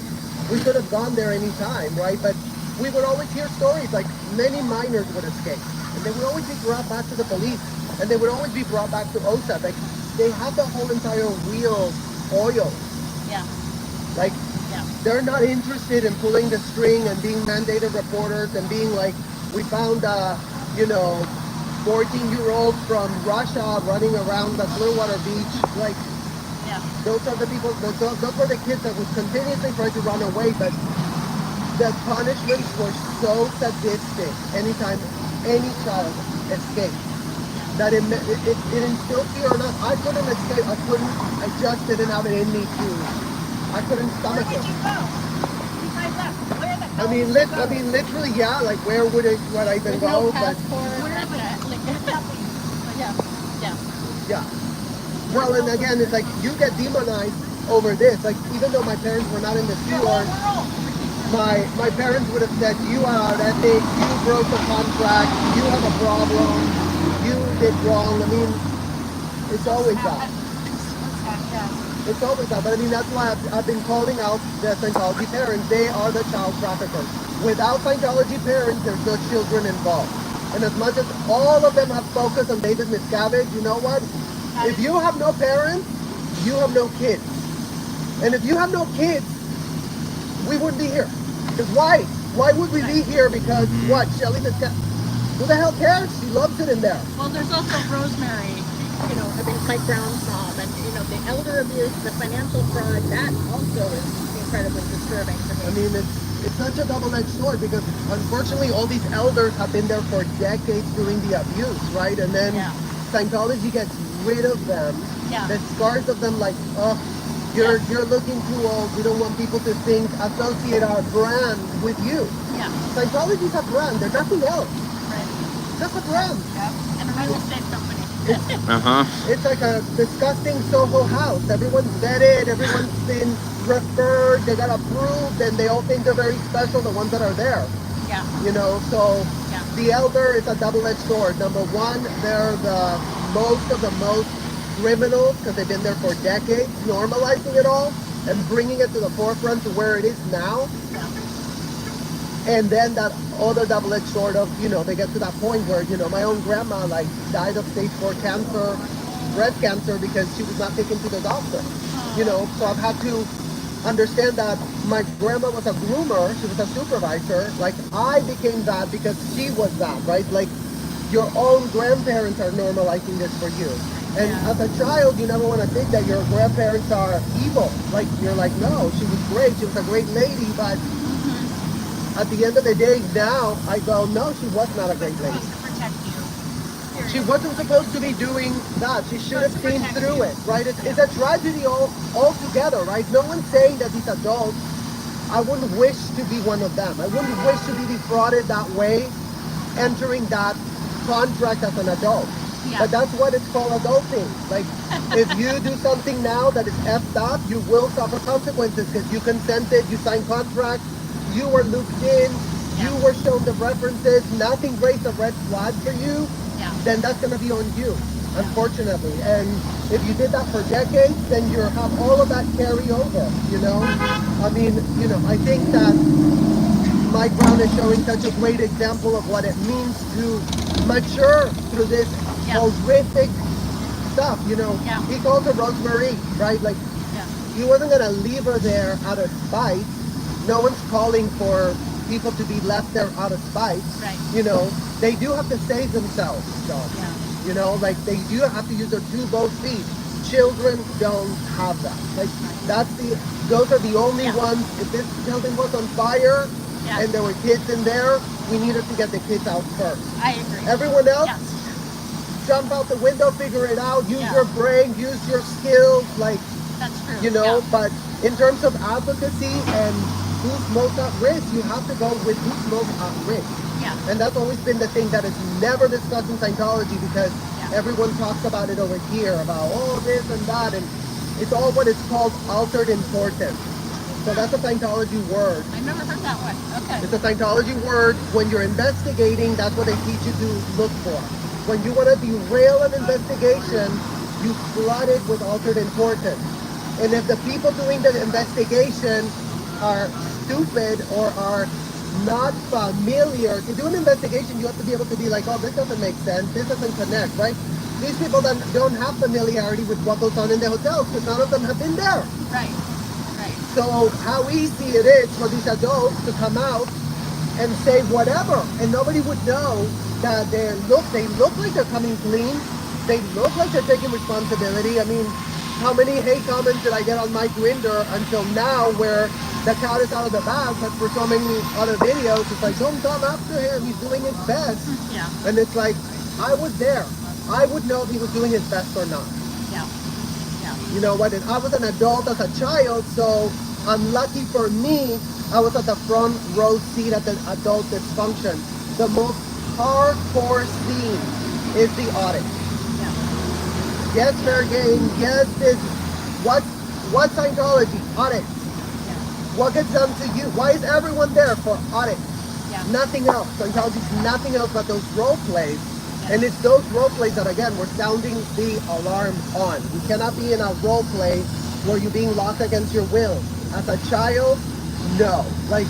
we could have gone there anytime, right? But we would always hear stories, like many minors would escape. And they would always be brought back to the police. And they would always be brought back to OSA. Like, they have the whole entire wheel oiled. Yeah. Like, they're not interested in pulling the string and being mandated reporters and being like, we found 14-year-olds from Russia running around the Clearwater Beach. Like, those are the people, those were the kids that would continuously try to run away, but the punishments were so sadistic anytime any child escaped that it instilled fear or not. I couldn't escape. I just didn't have it in me to. I couldn't stomach it. Where did you go? Besides that, where the hell literally, like where would I even go? No passport. Yeah. Well, and again, it's like you get demonized over this. Like, even though my parents were not in the Sea-Org, my parents would have said, you are out ethic, you broke the contract, you have a problem, you did wrong. I mean, it's always that. It's always that. But I mean, that's why I've been calling out the Scientology parents. They are the child traffickers. Without Scientology parents, there's no children involved. And as much as all of them have focused on David Miscavige, you know what? If you have no parents, you have no kids. And if you have no kids, we wouldn't be here. Because why? Why would we be here? Because what? Shelly Miscavige? Who the hell cares? She loves it in there. Well, there's also Rosemary, Mike Brown's mom, and the elder abuse, the financial fraud. That also is incredibly disturbing to me. I mean, it's such a double-edged sword because unfortunately all these elders have been there for decades doing the abuse, right? And then Scientology gets rid of them. The scars of them, like, oh, you're looking too old. We don't want people to associate our brand with you. Scientology's a brand. They're nothing else. Right. Just a brand. And a real estate company. It's like a disgusting Soho house. Everyone's vetted. Everyone's been referred. They got approved, and they all think they're very special. The ones that are there. So the elder is a double-edged sword. Number one, they're the most of the most criminals because they've been there for decades, normalizing it all and bringing it to the forefront to where it is now. And then that other double-edged sword of, they get to that point where, my own grandma, like, died of stage 4 cancer, breast cancer, because she was not taken to the doctor. So I've had to understand that my grandma was a groomer, she was a supervisor. Like, I became that because she was that, right? Like, your own grandparents are normalizing this for you. And as a child, you never want to think that your grandparents are evil. Like, you're like, no, she was great, she was a great lady, but at the end of the day, now I go, no, she was not a great lady. Supposed to protect you. She wasn't supposed to be doing that. She should have seen through it, right? It's a tragedy altogether, right? No one's saying that these adults, I wouldn't wish to be one of them. I wouldn't wish to be defrauded that way, entering that contract as an adult. Yeah. But that's what it's called, adulting. Like, if you do something now that is effed up, you will suffer consequences because you consented, you signed contracts, you were looped in, you were shown the references, nothing raised a red flag for you, then that's going to be on you, unfortunately. And if you did that for decades, then you have all of that carry over, you know? I mean, you know, I think that Mike Brown is showing such a great example of what it means to mature through this horrific stuff, you know? He calls her Rosemary, right? Like, he wasn't going to leave her there out of spite. No one's calling for people to be left there out of spite. Right. You know, they do have to save themselves, though. You know, like, they do have to use their both feet. Children don't have that. Like, those are the only ones. If this building was on fire and there were kids in there, we needed to get the kids out first. I agree. Everyone else, jump out the window, figure it out, use your brain, use your skills, like, that's true. You know, but in terms of advocacy and who's most at risk, you have to go with who's most at risk. And that's always been the thing that is never discussed in Scientology, because everyone talks about it over here, about this and that, and it's all what is called altered importance. So that's a Scientology word. I never heard that one. Okay. It's a Scientology word. When you're investigating, that's what they teach you to look for. When you want to derail an investigation, you flood it with altered importance. And if the people doing the investigation are stupid or are not familiar, to do an investigation, you have to be able to be like, oh, this doesn't make sense, this doesn't connect, right? These people that don't have familiarity with what goes on in the hotels, because none of them have been there. Right. So how easy it is for these adults to come out and say whatever, and nobody would know that they look like they're coming clean, they look like they're taking responsibility. I mean, how many hate comments did I get on my Grindr until now, where the cat is out of the bag, but for so many other videos, it's like, don't come after him, he's doing his best. And it's like, I was there. I would know if he was doing his best or not. You know what, and I was an adult as a child, so unlucky for me, I was at the front row seat at the adult dysfunction. The most hardcore scene is the audit. Yes, fair game. Yes, this. What's Scientology? Audit. What gets done to you? Why is everyone there for audit? Nothing else. Scientology is nothing else but those role plays. And it's those role plays that, again, we're sounding the alarm on. You cannot be in a role play where you're being locked against your will. As a child, no. Like,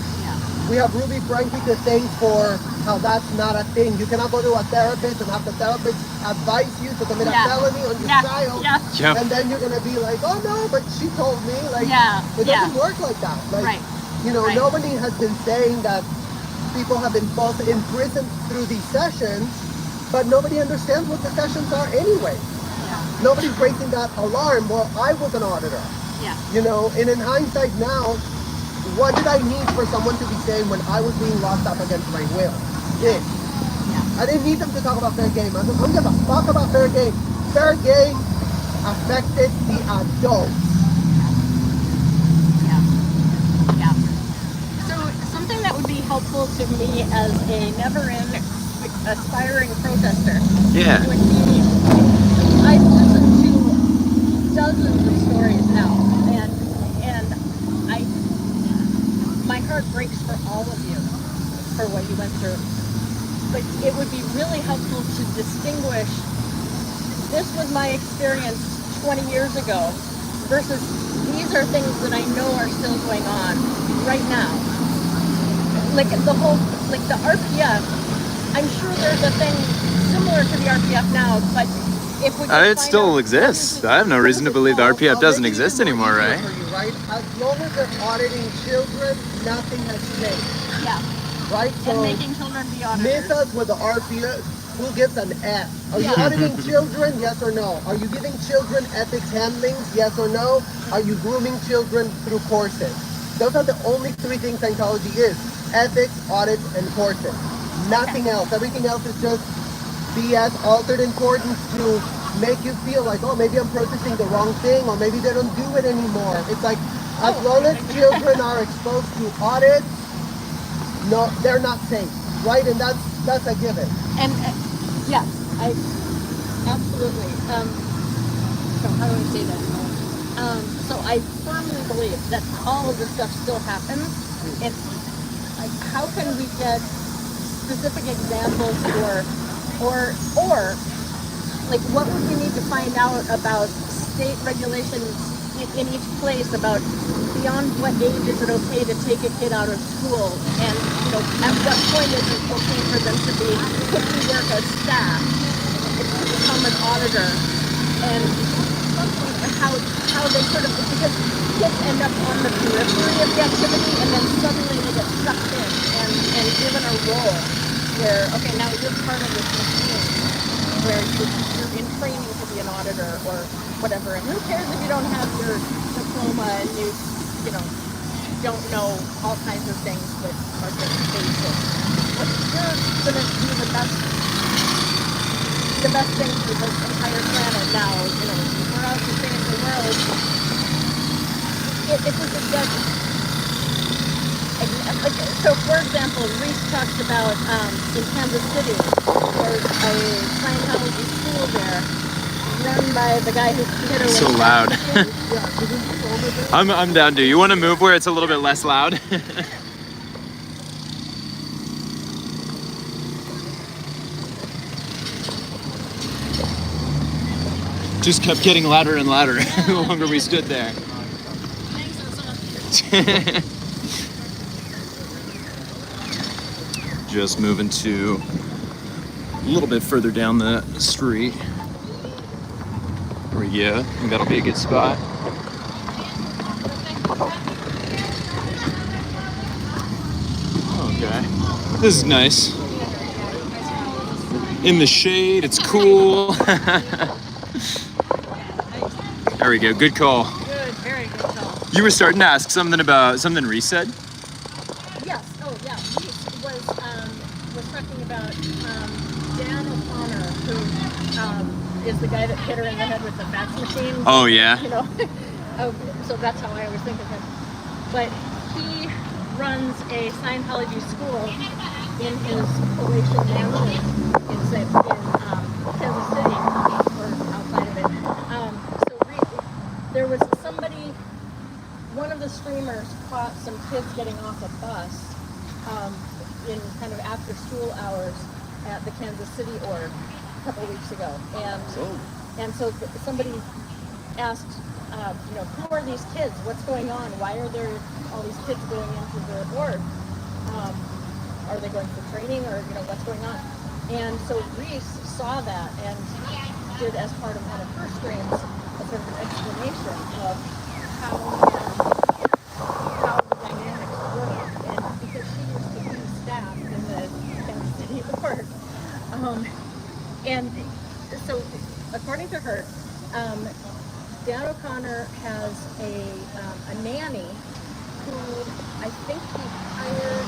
we have Ruby Frankie to thank for how that's not a thing. You cannot go to a therapist and have the therapist advise you to commit a felony on your child. And then you're going to be like, oh no, but she told me. Like, it doesn't work like that. Like, you know, nobody has been saying that people have been falsely imprisoned through these sessions, but nobody understands what the sessions are anyway. Nobody's raising that alarm. Well, I was an auditor. You know, and in hindsight now, what did I need for someone to be saying when I was being locked up against my will? This. I didn't need them to talk about fair game. I don't give a fuck about fair game. Fair game affected the adults. So something that would be helpful to me as a never-in aspiring protester would be, I've listened to dozens of stories now, and my heart breaks for all of you for what you went through. But it would be really helpful to distinguish, this was my experience 20 years ago versus these are things that I know are still going on right now. Like the RPF, I'm sure there's a thing similar to the RPF now, but if we it still exists. I have no reason to believe the RPF doesn't exist anymore, right? Right? As long as they're auditing children, nothing has changed. Right? So, and making children be auditors. Miss us with the RPF, who gives an F? Are you auditing children? Yes or no? Are you giving children ethics handlings? Yes or no? Are you grooming children through courses? Those are the only three things Scientology is. ethics, audits, and courses. Nothing else. Everything else is just BS, altered importance to make you feel like, oh, maybe I'm processing the wrong thing, or maybe they don't do it anymore. It's like, as long as children are exposed to audits, no, they're not safe, right? And that's a given. And yes, I absolutely. So how do I say that? So I firmly believe that all of this stuff still happens. It's like, how can we get specific examples, or like, what would we need to find out about state regulations in each place about beyond what age is it okay to take a kid out of school, and at what point is it okay for them to be put to work as staff, to become an auditor, and how they sort of, because kids end up on the periphery of the activity, and then suddenly they get sucked in and given a role where, okay, now you're part of this machine, where you're in training to be an auditor or whatever. And who cares if you don't have your diploma and you don't know all kinds of things that are just basic. But you're going to do the best thing for this entire planet now. We're out to change the world. If we could get, so for example, Reese talks about in Kansas City, there's a Scientology school there, run by the guy who hit her with So loud. I'm down, dude. You want to move where it's a little bit less loud? Just kept getting louder and louder the longer we stood there. Just moving to a little bit further down the street. There we go. I think that'll be a good spot. Okay. This is nice. In the shade, it's cool. There we go. Good call. Good, very good call. You were starting to ask something about something Reese said? Yes. Oh, yeah. Reese was talking about Dan O'Connor, who is the guy that hit her in the head with the fax machine. Oh, yeah. So that's how I always think of him. But he runs a Scientology school in his palatial mansion in Kansas City, or outside of it. There was one of the streamers caught some kids getting off a bus in kind of after school hours at the Kansas City org a couple weeks ago. And so somebody asked, who are these kids? What's going on? Why are there all these kids going into the org? Are they going for training, or what's going on? And so Reese saw that and did, as part of one of her streams, a sort of an explanation of how the dynamics work, and because she used to be staff in the Kansas City org. And so, according to her, Dan O'Connor has a nanny who I think he hired.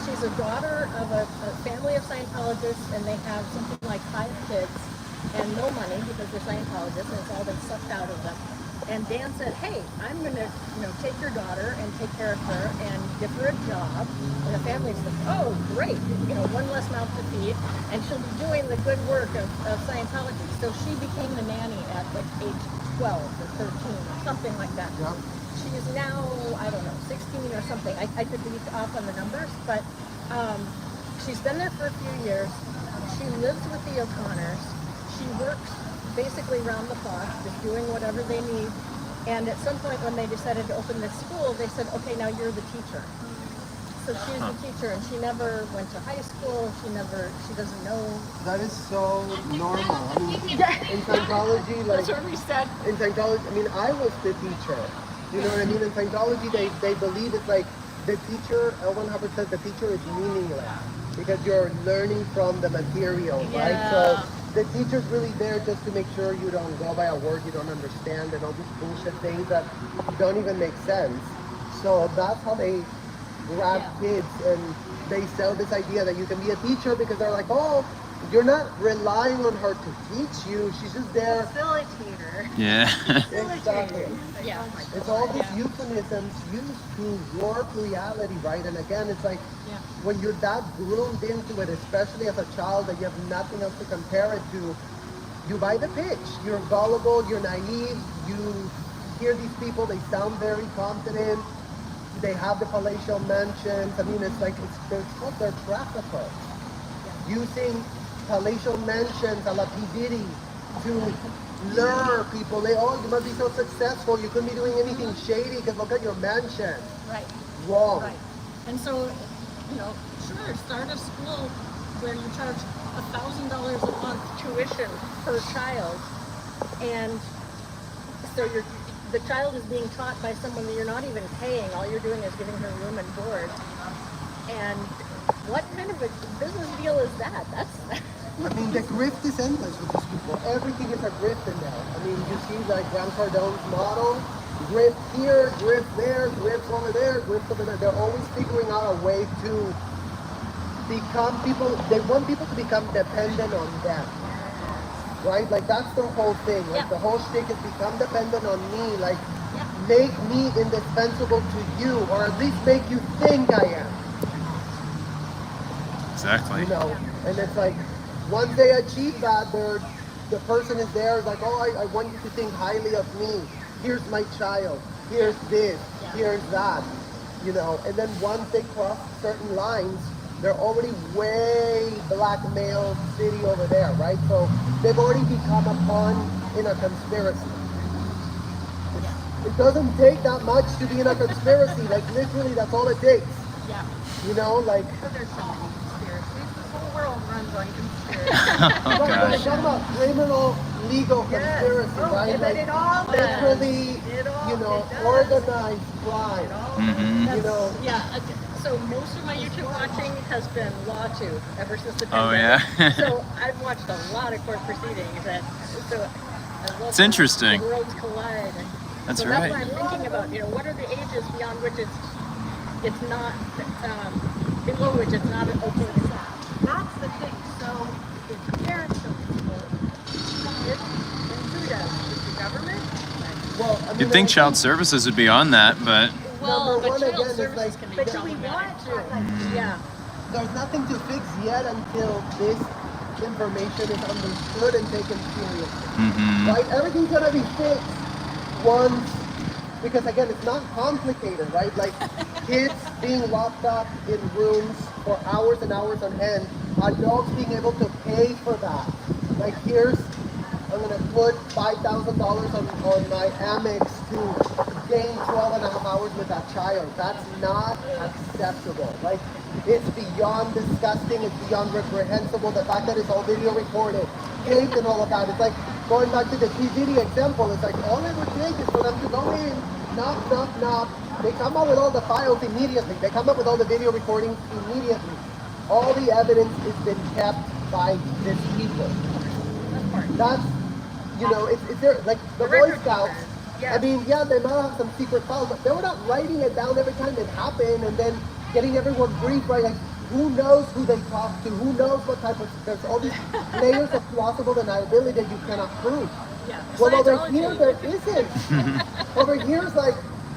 She's a daughter of a family of Scientologists, and they have something like 5 kids and no money because they're Scientologists, and it's all been sucked out of them. And Dan said, hey, I'm going to take your daughter and take care of her and give her a job. And the family said, oh, great, one less mouth to feed, and she'll be doing the good work of Scientology. So she became the nanny at like age 12 or 13 or something like that. Yep. She is now, I don't know, 16 or something. I could be off on the numbers, but she's been there for a few years. She lives with the O'Connors. She works basically round the clock, just doing whatever they need. And at some point when they decided to open this school, they said, okay, now you're the teacher. So she's the teacher, and she never went to high school. She doesn't know. That is so normal. I mean, in Scientology, like, that's what we said. In Scientology, I mean, I was the teacher. You know what I mean? In Scientology, they believe it's like the teacher, Elvin Hubbard says the teacher is meaningless because you're learning from the material, right? So the teacher's really there just to make sure you don't go by a word you don't understand and all these bullshit things that don't even make sense. So that's how they grab kids, and they sell this idea that you can be a teacher because they're like, oh, you're not relying on her to teach you. She's just there. Facilitator. Yeah. Exactly. Yeah. It's all these euphemisms used to warp reality, right? And again, it's like when you're that groomed into it, especially as a child, that you have nothing else to compare it to, you buy the pitch. You're gullible, you're naive, you hear these people, they sound very confident, they have the palatial mansions. I mean, it's like, it's called their traffickers. Using palatial mansions a la P. Diddy to lure people. They, oh, you must be so successful, you couldn't be doing anything shady because look at your mansion. Right. Wrong. Right. And so, you know, sure, start a school where you charge $1,000 a month tuition per child, and so the child is being taught by someone that you're not even paying. All you're doing is giving her room and board. And what kind of a business deal is that? I mean, the grift is endless with these people. Everything is a grift in there. I mean, you see like Grant Cardone's model, grift here, grift there, grift over there, grift over there. They're always figuring out a way to become people. They want people to become dependent on them, right? Like that's their whole thing. Like the whole shtick is become dependent on me. Like make me indispensable to you, or at least make you think I am. Exactly. You know, and it's like once they achieve that, the person is there like, oh, I want you to think highly of me. Here's my child. Here's this. Here's that. You know, and then once they cross certain lines, they're already way blackmail city over there, right? So they've already become a pawn in a conspiracy. It doesn't take that much to be in a conspiracy. Like literally, that's all it takes. Yeah. You know, like. But there's so many conspiracies. The whole world runs on conspiracy. Oh, We're gosh. talking about criminal, legal conspiracy, right? But it all does. literally, you know, organized crime. Mm-hmm. You know, So most of my YouTube watching has been Law Tube ever since the Oh, pandemic. yeah? So I've watched a lot of court proceedings, and so I love It's interesting. The roads collide. And That's so right. That's why I'm thinking about, you know, what are the ages beyond which it's not below which it's not okay to sell. That's the thing. So if parents don't support it, then who does? Is the government? well, I mean, You'd think I child services would be on that, but Well, Number but one, child again, is services like- can be But we want to. Yeah. there's nothing to fix yet until this information is understood and taken seriously. mm-hmm. Right? Everything's gonna be fixed once, because again, it's not complicated, right? Like kids being locked up in rooms for hours and hours on end, adults being able to pay for that. Like I'm gonna put $5,000 on my Amex to gain 12 and a half hours with that child. That's not acceptable. Like it's beyond disgusting, it's beyond reprehensible. The fact that it's all video recorded, taped and all of that. It's like going back to the TV example, it's like all it would take is for them to go in, knock, knock, knock. They come up with all the files immediately. They come up with all the video recordings immediately. All the evidence has been kept by these people. That's, you know, it's there, like the Boy Scouts. I mean, yeah, they might have some secret files, but they were not writing it down every time it happened and then getting everyone briefed, right? Like, who knows who they talked to? Who knows what type of, there's all these layers of plausible deniability that you cannot prove. Yeah. Well, over here, there isn't. Over here is like,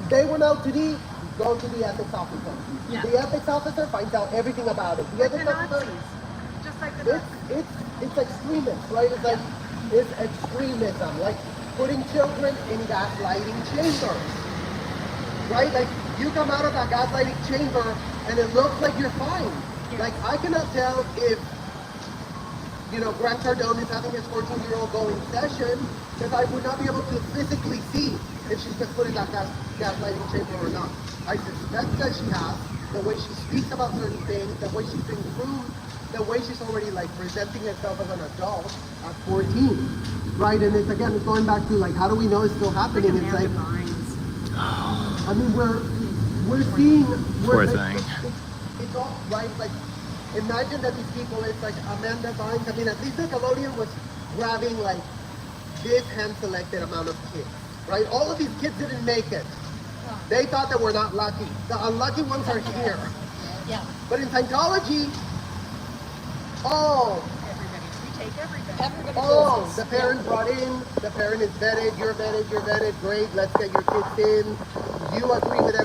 they went out to the, go to the ethics officer. Yeah. The ethics officer finds out everything about it. The ethics officer, Just like the it's extremist, right? It's like, it's extremism, like putting children in gaslighting chambers, right? Like you come out of that gaslighting chamber and it looks like you're fine. Yeah. Like I cannot tell if, you know, Grant Cardone is having his 14-year-old go in session because I would not be able to physically see if she's been put in that gaslighting chamber or not. I suspect that she has, the way she speaks about certain things, the way she's been groomed, the way she's already like presenting herself as an adult at 14, right? And it's again, it's going back to like, how do we know it's still happening? It's like, I mean, we're seeing, Poor like, thing. It's all right. Like, imagine that these people, it's like Amanda Bynes. I mean, at least Nickelodeon was grabbing like this hand-selected amount of kids, right? All of these kids didn't make it. They thought that we're not lucky. The unlucky ones are here. Yeah. But in Scientology, oh, We take everybody. oh, the parent brought in, the parent is vetted, you're vetted, great, let's get your kids in. You agree with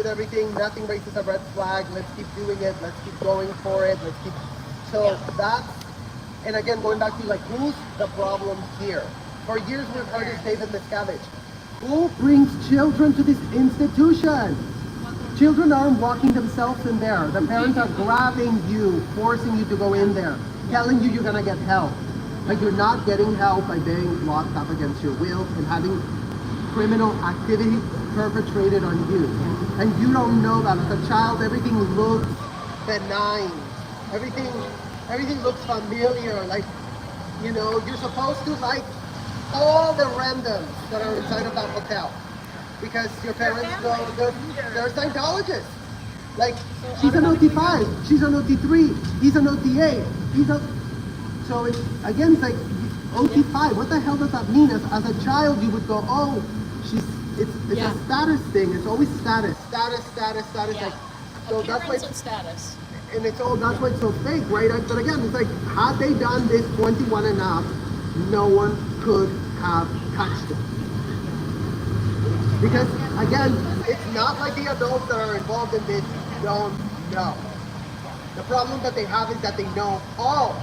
everything, nothing raises a red flag, let's keep doing it, let's keep going for it, let's keep, so that's, and again, going back to like, who's the problem here? For years we've heard it David Miscavige. Who brings children to this institution? Children aren't walking themselves in there. The parents are grabbing you, forcing you to go in there, telling you you're gonna get help. But you're not getting help by being locked up against your will and having criminal activity perpetrated on you. And you don't know that. As a child, everything looks benign. Everything looks familiar. Like, you know, you're supposed to like all the randoms that are inside of that hotel. Because your parents know they're Scientologists. Like, she's an OT5, she's an OT3, he's an OT8, so it's, again, it's like, OT5, what the hell does that mean? As a child, you would go, oh, it's a status thing, it's always status. Yeah. Like, so that's why, and status. and it's all, that's why it's so fake, right? But again, it's like, had they done this 21 and up, no one could have touched it. Because, again, it's not like the adults that are involved in this don't know. The problem that they have is that they know all.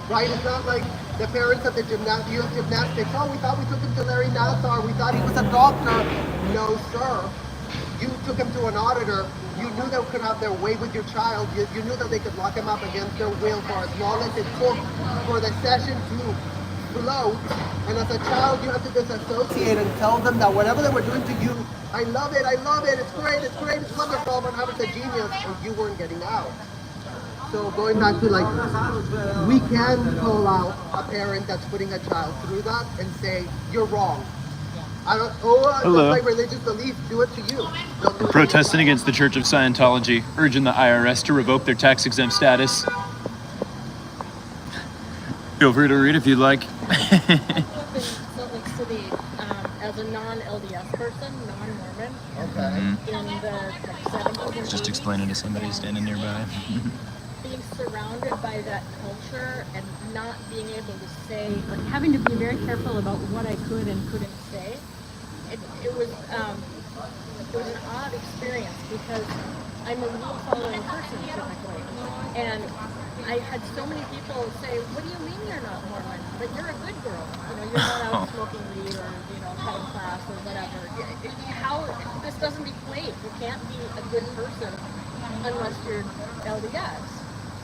Right? It's not like the parents of the gymnastics, oh, we thought we took him to Larry Nassar, we thought he was a doctor. No, sir. You took him to an auditor. You knew they could have their way with your child. You knew that they could lock him up against their will for as long as it took for the session to float, and as a child you have to disassociate and tell them that whatever they were doing to you, I love it, it's great, it's wonderful, but I was a genius, and you weren't getting out. So going back to like, we can call out a parent that's putting a child through that and say, you're wrong. I don't, Hello. That's my religious belief, do it to you. Don't do it Protesting to against the Church of Scientology, urging the IRS to revoke their tax-exempt status. Feel free to read if you'd like. In Salt Lake City, as a non-LDS person, non-Mormon, Okay. in the 70s. Just explain it to somebody standing nearby. Being surrounded by that culture and not being able to say, like having to be very careful about what I could and couldn't say, it was an odd experience because I'm a rule-following person typically, and I had so many people say, what do you mean you're not Mormon? But you're a good girl. You know, you're not out smoking weed or, you know, cutting class or whatever. How, this doesn't equate. You can't be a good person unless you're LDS.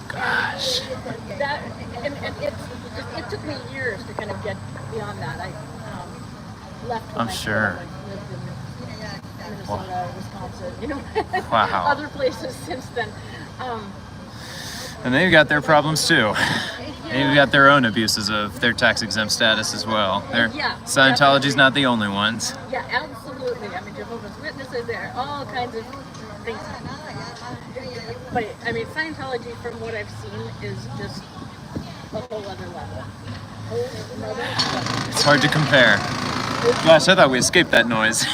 Gosh. And that, and it took me years to kind of get beyond that. I left when I'm I sure. lived in Minnesota, Wisconsin, you know, Wow. other places since then. And they've got their problems too. They've got their own abuses of their tax-exempt status as well. Scientology's not the only ones. Yeah, absolutely. I mean, Jehovah's Witnesses, there are all kinds of things. But, I mean, Scientology, from what I've seen, is just a whole other level. It's hard to compare. Gosh, I thought we escaped that noise.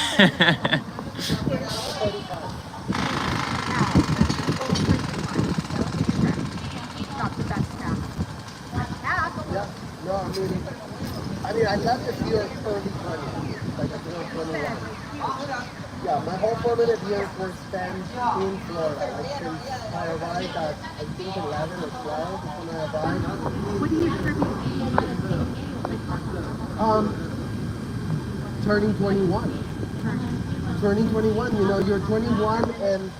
No, I mean, I left this year early 20s, like 21. Yeah, my whole formative years were spent in Florida. Like since I arrived at, I think 11 or 12 is when I arrived. What do you attribute? Turning 21. Turning 21, you know, you're 21 and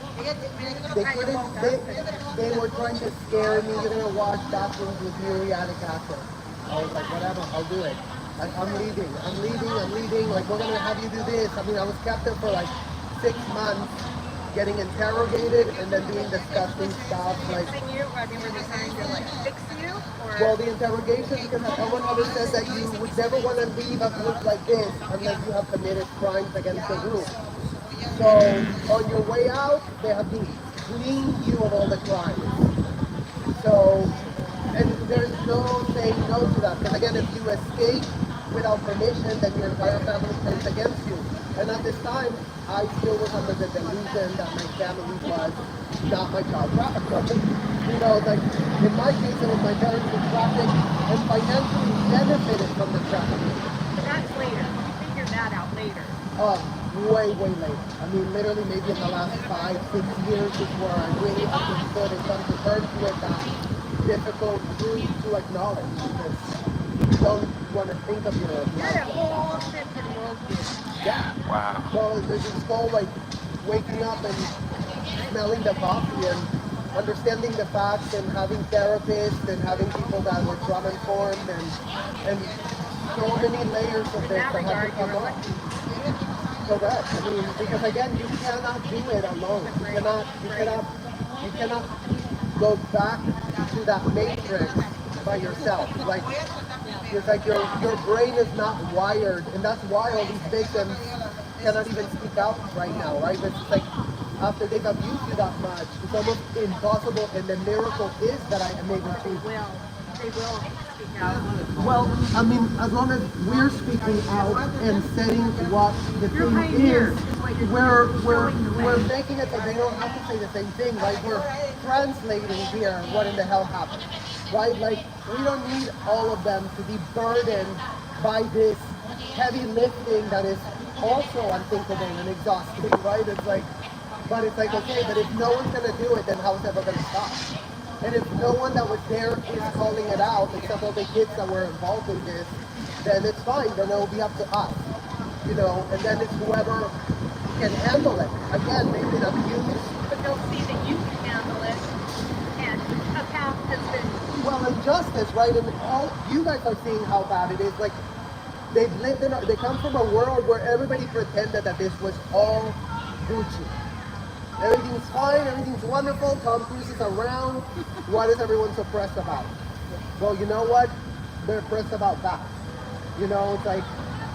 they were trying to scare me. You're gonna wash bathrooms with muriatic acid. I was like, whatever, I'll do it. I'm leaving. Like, we're gonna have you do this. I mean, I was kept there for like 6 months, getting interrogated and then doing disgusting stuff. Like, Fixing you? I mean, were they trying to like fix you? Or? well, the interrogation, because someone always says that you would never want to leave a group like this unless you have committed crimes against the group. So on your way out, they have to clean you of all the crimes. So, and there's no saying no to that. Because again, if you escape without permission, then your entire family turns against you. And at this time, I still was under the delusion that my family was not my child trafficker. You know, like in my case, it was my parents who trafficked and financially benefited from the trafficking. That's later. You figured that out later. Way later. I mean, literally maybe in the last 5-6 years is where I really understood and come to terms with that difficult truth to acknowledge, because you don't want to think of your life. You're a whole different worldview. Yeah. Wow. So there's this whole like waking up and smelling the coffee and understanding the facts and having therapists and having people that were trauma informed and so many layers of this that have to come up. Correct. I mean, because again, you cannot do it alone. You cannot go back to that matrix by yourself. Like, it's like your brain is not wired, and that's why all these victims cannot even speak out right now, right? It's just like after they've abused you that much, it's almost impossible. And the miracle is that I am able to. They will speak out. Well, I mean, as long as we're speaking out and saying what the thing is, we're making it so they don't have to say the same thing, right? We're translating here what in the hell happened, right? Like, we don't need all of them to be burdened by this heavy lifting that is also unthinkable and exhausting, right? It's like, but it's like, okay, but if no one's gonna do it, then how's it ever gonna stop? And if no one that was there is calling it out, except all the kids that were involved in this, then it's fine. Then it will be up to us, you know. And then it's whoever can handle it. Again, they've been abused. But they'll see that you can handle it, and a path has been. Well, injustice, right? And all you guys are seeing how bad it is. Like, they come from a world where everybody pretended that this was all Gucci. Everything's fine, everything's wonderful, Tom Cruise is around. What is everyone so pressed about? Well, you know what? They're pressed about that. You know, it's like,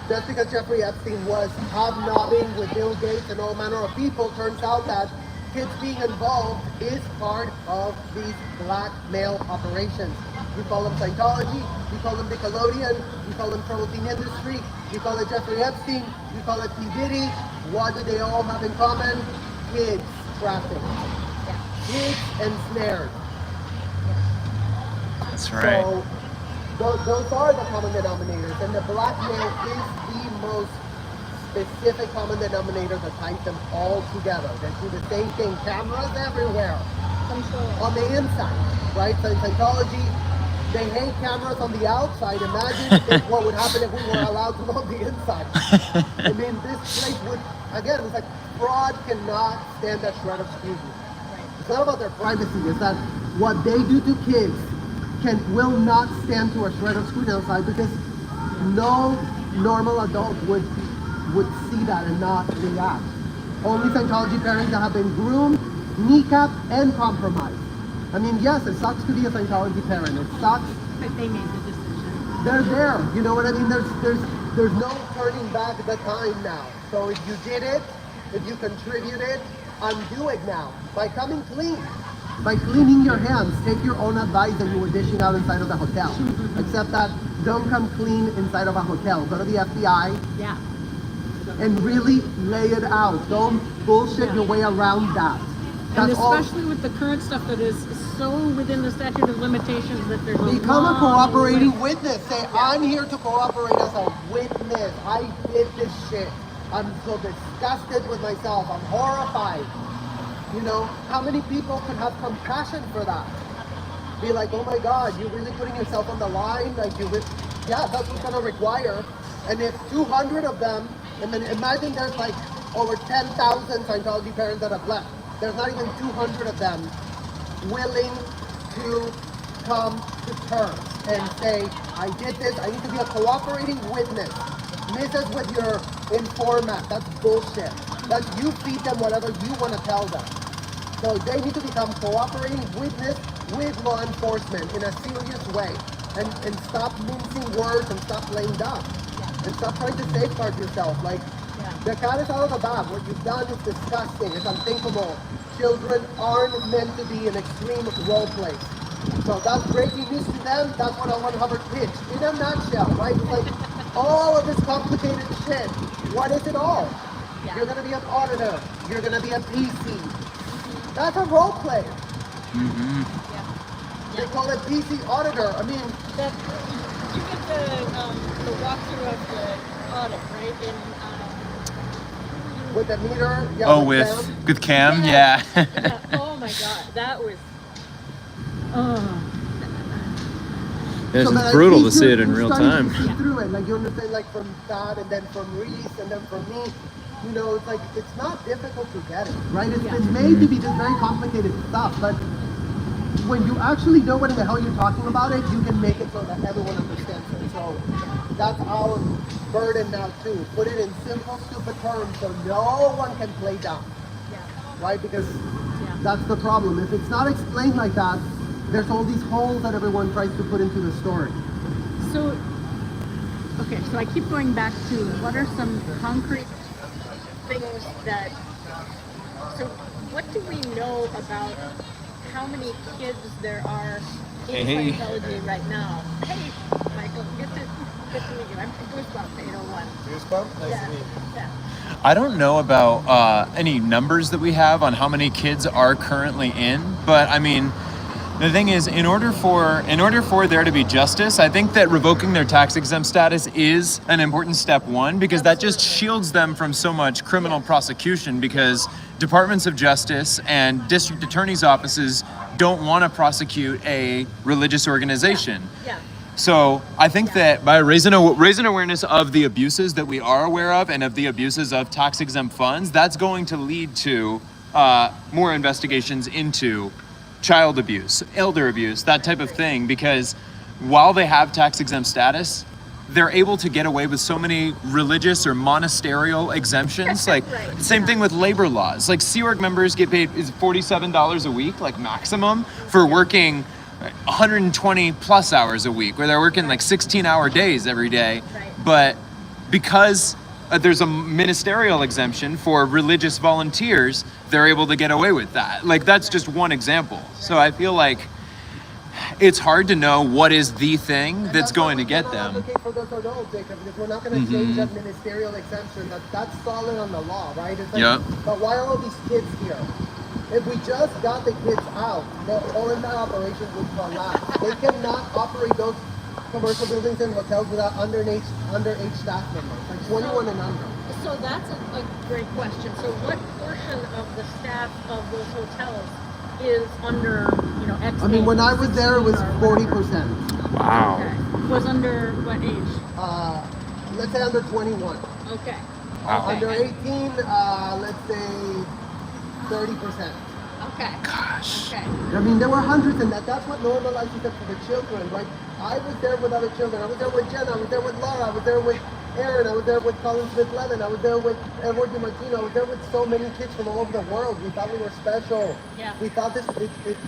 just because Jeffrey Epstein was hobnobbing with Bill Gates and all manner of people, turns out that kids being involved is part of these blackmail operations. You call them Scientology, you call them Nickelodeon, you call them Trouble Teen Industry, you call it Jeffrey Epstein, you call it P. Diddy. What do they all have in common? Kids trafficked. Kids ensnared. That's right. So those are the common denominators, and the blackmail is the most specific common denominator that ties them all together. They do the same thing, cameras everywhere. On the inside, right? So in Scientology, they hate cameras on the outside. Imagine what would happen if we were allowed to go on the inside. I mean, this place would, again, it's like fraud cannot stand that shred of scrutiny. It's not about their privacy, it's that what they do to kids will not stand to a shred of scrutiny outside, because no normal adult would see that and not react. Only Scientology parents that have been groomed, kneecapped, and compromised. I mean, yes, it sucks to be a Scientology parent. It sucks. But they made the decision. They're there. You know what I mean? There's no turning back the time now. So if you did it, if you contributed, undo it now by coming clean. By cleaning your hands. Take your own advice that you were dishing out inside of the hotel. Except that don't come clean inside of a hotel. Go to the FBI. Yeah. And really lay it out. Don't bullshit your way around that. And especially with the current stuff that is so within the statute of limitations that there's become a cooperating witness. Say, I'm here to cooperate as a witness. I did this shit. I'm so disgusted with myself. I'm horrified. You know, how many people can have compassion for that? Be like, oh my God, you're really putting yourself on the line? Like, yeah, that's what's gonna require. And if 200 of them, and then imagine there's like over 10,000 Scientology parents that have left. There's not even 200 of them willing to come to terms and say, I did this, I need to be a cooperating witness. Misses with your informant, that's bullshit. That's you feed them whatever you want to tell them. So they need to become cooperating witness with law enforcement in a serious way. And stop mincing words and stop playing dumb. And stop trying to safeguard yourself. Like, the cat is out of the bag. What you've done is disgusting. It's unthinkable. Children aren't meant to be in extreme role play. So that's breaking news to them. That's what I want to have her pitch. In a nutshell, right? It's like, all of this complicated shit. What is it all? Yeah. You're gonna be an auditor. You're gonna be a PC. That's a role play. Yeah. They call it PC auditor. I mean, That, you get the walkthrough of the audit, right? In, with the meter. Yeah, Oh, Cam. with Cam, yeah. yeah. Yeah. Oh my God, that was. Oh. It's So that at brutal to least see you're- it in you're real starting time. to see through it, like you understand, like from God, and then from Reese, and then from me. You know, it's like it's not difficult to get it, right? It's been made to be this very complicated stuff, but when you actually know what in the hell you're talking about it, you can make it so that everyone understands it. So that's our burden now too. Put it in simple, stupid terms so no one can play dumb, right? Because that's the problem. If it's not explained like that, there's all these holes that everyone tries to put into the story. So, okay, so I keep going back to what are some concrete things that, so what do we know about how many kids there are in Hey. Scientology right now? Hey, Michael, good to meet you. I'm Goosebump 801. Goosebump? Nice to meet you. Yeah. I don't know about any numbers that we have on how many kids are currently in, but I mean, the thing is, in order for there to be justice, I think that revoking their tax-exempt status is an important step one, because that just shields them from so much criminal prosecution, because departments of justice and district attorneys' offices don't want to prosecute a religious organization. Yeah. So I think that by raising awareness of the abuses that we are aware of and of the abuses of tax-exempt funds, that's going to lead to more investigations into child abuse, elder abuse, that type of thing, because while they have tax-exempt status, they're able to get away with so many religious or monasterial exemptions. Like, same thing with labor laws. Like, Sea Org members get paid is $47 a week, like maximum, for working 120 plus hours a week, where they're working like 16-hour days every day. But because there's a ministerial exemption for religious volunteers, they're able to get away with that. Like, that's just one example. So I feel like it's hard to know what is the thing that's going to get them. Advocate for those adults, Jacob, because we're not going to change that ministerial exemption. That's solid on the law, right? It's like, but why are all these kids here? If we just got the kids out, the whole entire operation would collapse. They cannot operate those commercial buildings and hotels without underage staff members, like 21 and under. So that's a great question. So what portion of the staff of those hotels is under, X? I mean, when I was there, it was 40%. Wow. Okay. Was under what age? Let's say under 21. Okay. Wow. Under 18, let's say 30%. Okay. Gosh. Okay. I mean, there were hundreds, and that's what normalizes it for the children, right? I was there with other children. I was there with Jenna. I was there with Laura. I was there with Aaron. I was there with Colin Smith-Levin. I was there with Edward DiMartino. I was there with so many kids from all over the world. We thought we were special. Yeah. We thought it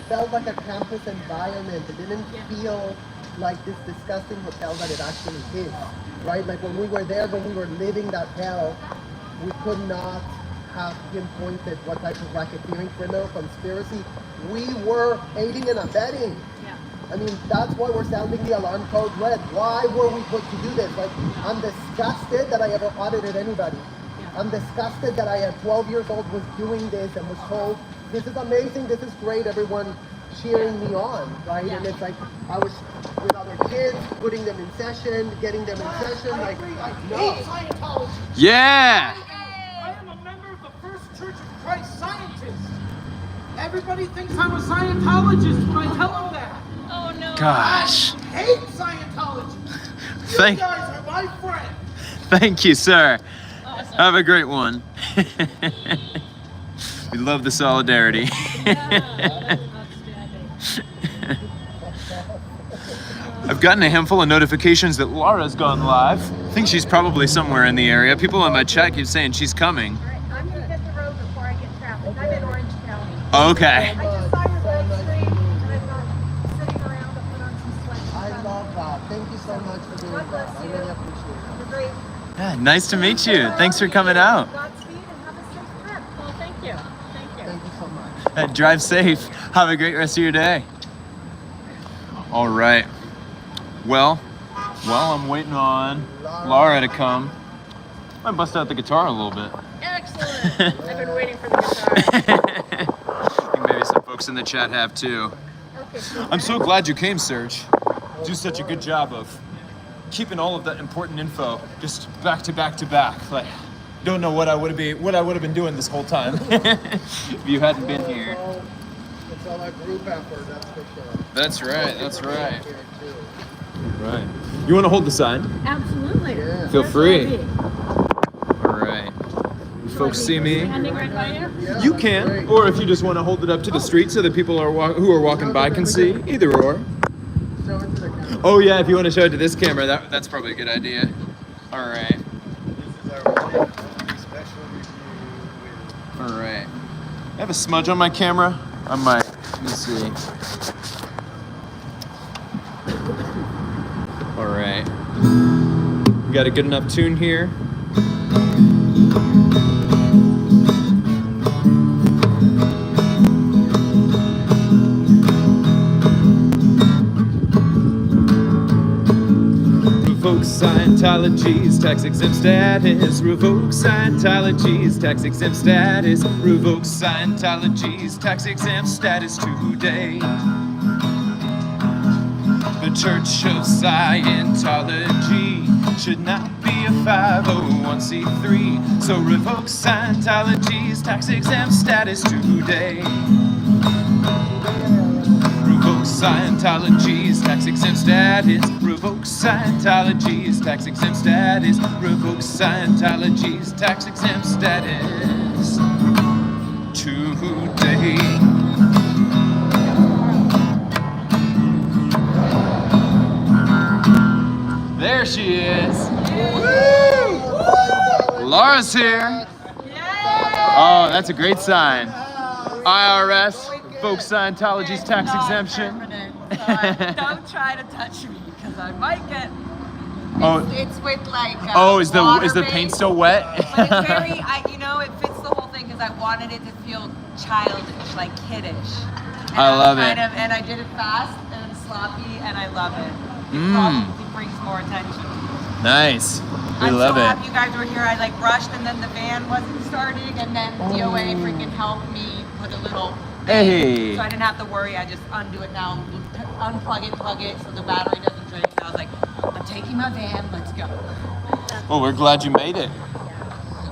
felt like a campus environment. It didn't feel like this disgusting hotel that it actually is, right? Like when we were there, when we were living that hell, we could not have pinpointed what type of racketeering, criminal conspiracy we were aiding and abetting. Yeah. I mean, that's why we're sounding the alarm code red. Why were we put to do this? Like, I'm disgusted that I ever audited anybody. I'm disgusted that I at 12 years old was doing this and was told, this is amazing, this is great, everyone cheering me on, right? And it's like, I was with other kids, putting them in session, getting them in session, like, no. Scientology. Yeah. I am a member of the First Church of Christ Scientists. Everybody thinks I'm a Scientologist when I tell them that. Oh no. Gosh. I hate Scientology. You Thank- guys are my friend. Thank you, sir. Awesome. Have a great one. We love the solidarity. I've gotten a handful of notifications that Laura's gone live. I think she's probably somewhere in the area. People on my chat keep saying she's coming. All right, I'm gonna hit the road before I get traffic. I'm in Orange County. Okay. I just saw your live stream and I've got sitting around to put on some sweats. I love that. Thank you so much for doing God that. bless I you. really appreciate it. Have a great. Yeah, nice to meet you. Thanks for coming out. Godspeed and have a safe trip. Well, thank you. Thank you. Thank you so much. Drive safe. Have a great rest of your day. All right. Well, While I'm waiting on Laura to come, I might bust out the guitar a little bit. Excellent. I've been waiting for the guitar. I think maybe some folks in the chat have too. Okay, so I'm so glad you came, Serge. You do such a good job of keeping all of that important info just back to back to back. Like, don't know what I would have been doing this whole time if you hadn't been here. It's all a group effort, that's for sure. That's right. That's right. Here, too. Right. You want to hold the sign? absolutely. Yeah. Feel Where's free. Bobby? All right. You folks see me? Standing right by you? Yeah, You that's can, great. or if you just want to hold it up to the street so that people who are walking by can see. Either or. Show it to the camera. Oh yeah, if you want to show it to this camera, that's probably a good idea. All right. This is our really special review All right. I have a smudge on my camera. I might. Let me see. All right. We got a good enough tune here. Revoke Scientology's tax-exempt status. Revoke Scientology's tax-exempt status. Revoke Scientology's tax-exempt status today. The Church of Scientology should not be a 501c3. So revoke Scientology's tax-exempt status today. Revoke Scientology's tax-exempt status. Revoke Scientology's tax-exempt status. Revoke Scientology's tax-exempt status today. There she is. Woo! Laura's here. Oh, that's a great sign. IRS, Revoke Scientology's tax exemption. Don't try to touch me because I might get. Oh. It's with like. Oh, is the water-based, paint still wet? But it's very, it fits the whole thing because I wanted it to feel childish, like kiddish. And I love kind it. and I did it fast and sloppy, and I love it. It Mm. probably brings more attention. Nice. We I'm love so it. happy you guys were here. I like rushed, and then the van wasn't starting, and then DOA freaking helped me put a little. Hey. So I didn't have to worry. I just undo it now, unplug it, plug it, so the battery doesn't drain. And I was like, I'm taking my van. Let's go. Well, we're glad you made it.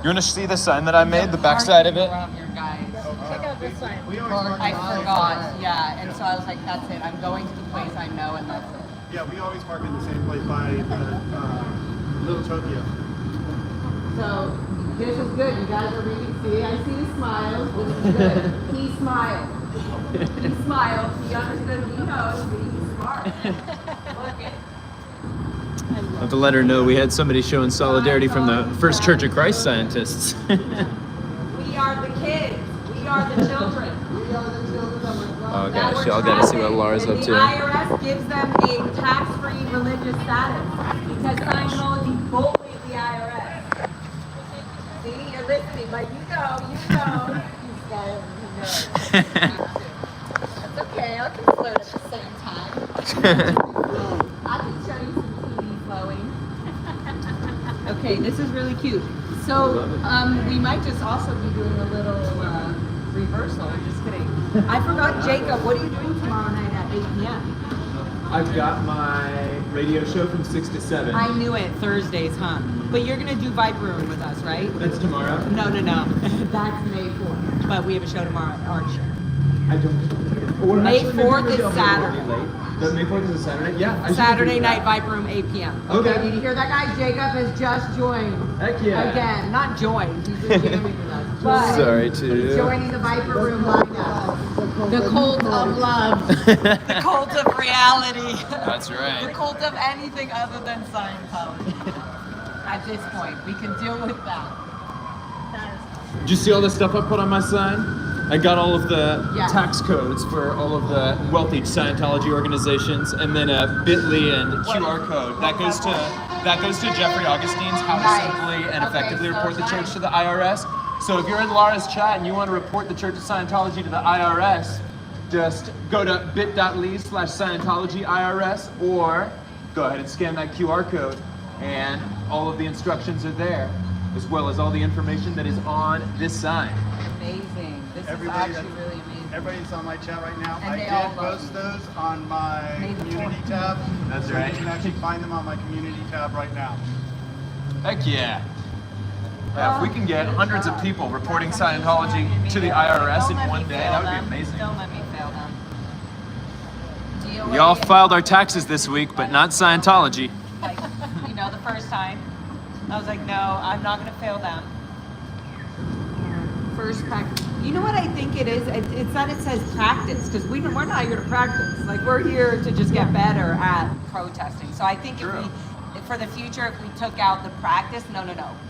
You want to see the sign that I made, the backside of it? Around here, guys. Check out this sign. We always park I in the same forgot. place. Yeah, and so I was like, that's it. I'm going to the place I know, and that's it. Yeah, we always park in the same place by the Little Tokyo. So this is good. You guys are reading. See, I see the smiles. This is good. He smiled. He smiled. He understood. He knows. He's smart. Look at. I have to let her know we had somebody showing solidarity from the First Church of Christ scientists. We are the kids. We are the children. Oh gosh, y'all gotta see what Laura's up The to. IRS gives them a tax-free religious status because Scientology bullied the IRS. See, you're listening, but you know. He's got it. He knows. That's okay. I can flirt at the same time. I can show you some TV flowing. Okay, this is really cute. So, we might just also be doing a little reversal. Just kidding. I forgot, Jacob. What are you doing tomorrow night at 8 p.m.? I've got my radio show from 6 to 7. I knew it. Thursdays, huh? But you're gonna do Viper Room with us, right? That's tomorrow. No. That's May 4th. But we have a show tomorrow at Art Show. I don't. May 4th is Saturday. May 4th is a Saturday? Yeah. Saturday night, Viper Room, 8 p.m. Okay. Did you hear that, guy? Jacob has just joined. Heck yeah. Again, not joined. He's just jamming with us. But Sorry, he's too. joining the Viper Room lineup. The cult of love. The cult of reality. That's The right. cult of anything other than Scientology. At this point, we can deal with that. Did you see all the stuff I put on my sign? I got all of the Yes. tax codes for all of the wealthy Scientology organizations, and then a Bitly and QR code that goes to Jeffrey Augustine's How to Nice. Simply and Okay, Effectively so Report the Church nice. to the IRS. So if you're in Laura's chat and you want to report the Church of Scientology to the IRS, just go to bit.ly/Scientology IRS or go ahead and scan that QR code, and all of the instructions are there, as well as all the information that is on this sign. Amazing. This Everybody is actually that's- really amazing. Everybody's on my chat right now. And I they all did love post you. those on my Made the community point. tab. That's so right. You can actually find them on my community tab right now. Heck yeah. Yeah, if we can get hundreds of people reporting Scientology to the IRS in one day, that would be amazing. Don't let me fail them. We all filed our taxes this week, but not Scientology. Like, you know, the first time, I was like, no, I'm not going to fail them. First practice. You know what I think it is? It's that it says practice, because we're not here to practice. Like, we're here to just get better at protesting. So I think for the future, if we took out the practice, no.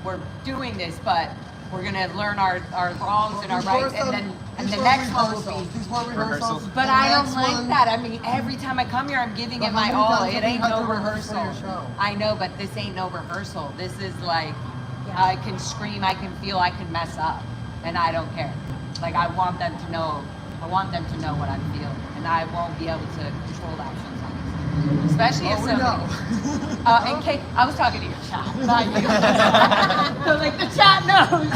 We're doing this, but we're going to learn our wrongs and our rights, and the next one will be. These were rehearsals. But I don't like that. I mean, every time I come here, I'm giving it my all. It ain't no rehearsal. I know, but this ain't no rehearsal. This is like, I can scream, I can feel, I can mess up, and I don't care. Like, I want them to know. I want them to know what I'm feeling, and I won't be able to control that sometimes. Especially if somebody. In case I was talking to your chat, not you. So like the chat knows.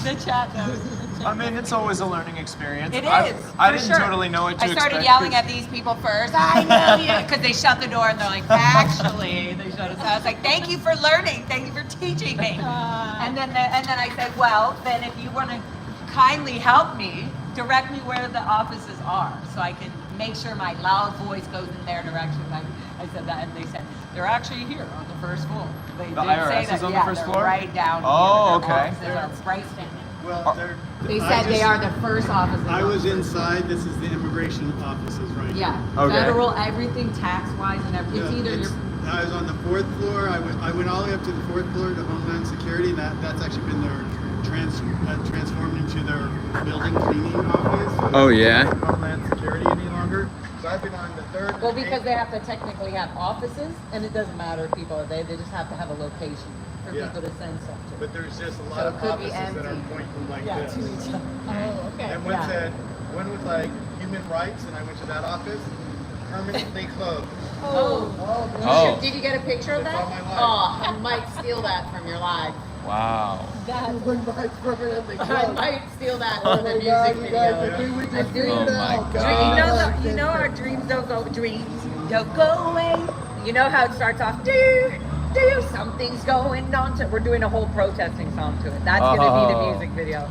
The chat knows. I mean, it's always a learning experience. It is. I for didn't sure. totally know what to I started expect, yelling 'cause- at these people first. I know you, because they shut the door and they're like, actually, they shut us out. I was like, thank you for learning, thank you for teaching me. And then I said, well, then if you want to kindly help me, direct me where the offices are, so I can make sure my loud voice goes in their direction. I said that, and they said they're actually here on the first floor. They The did IRS say that. is on the Yeah, first they're floor? right down Oh, here. Their okay. offices are right standing. Well, They said they are the first offices. I on was the first floor. inside. This is the immigration offices right Yeah, Okay. federal, everything tax-wise and everything. now. It's either your, I was on the 4th floor. I went all the way up to the 4th floor to Homeland Security. That's actually been their transformed into their building cleaning office. So Oh, it's yeah? not Homeland Security any longer. So I've been on the 3rd. well, and because 8th. they have to technically have offices, and it doesn't matter if people are there, they just have to have a location for Yeah. people to send stuff to. But there's just a lot So it of could be offices that are empty. pointing like Yeah, this. to each other. Oh, okay. And one Yeah. said, one was like human rights, and I went to that office, permanently closed. Oh. Oh. Did you get a picture of It's that? on my life. Oh, I might steal that from your live. Wow. That, permanently I closed. might steal that Oh from the my music God, you video. guys, I think we just I'm doing figured Oh it my out. God. You know our dreams don't go away. You know how it starts off, do something's going on to, we're doing a whole protesting song to it. That's gonna be the Oh. music video.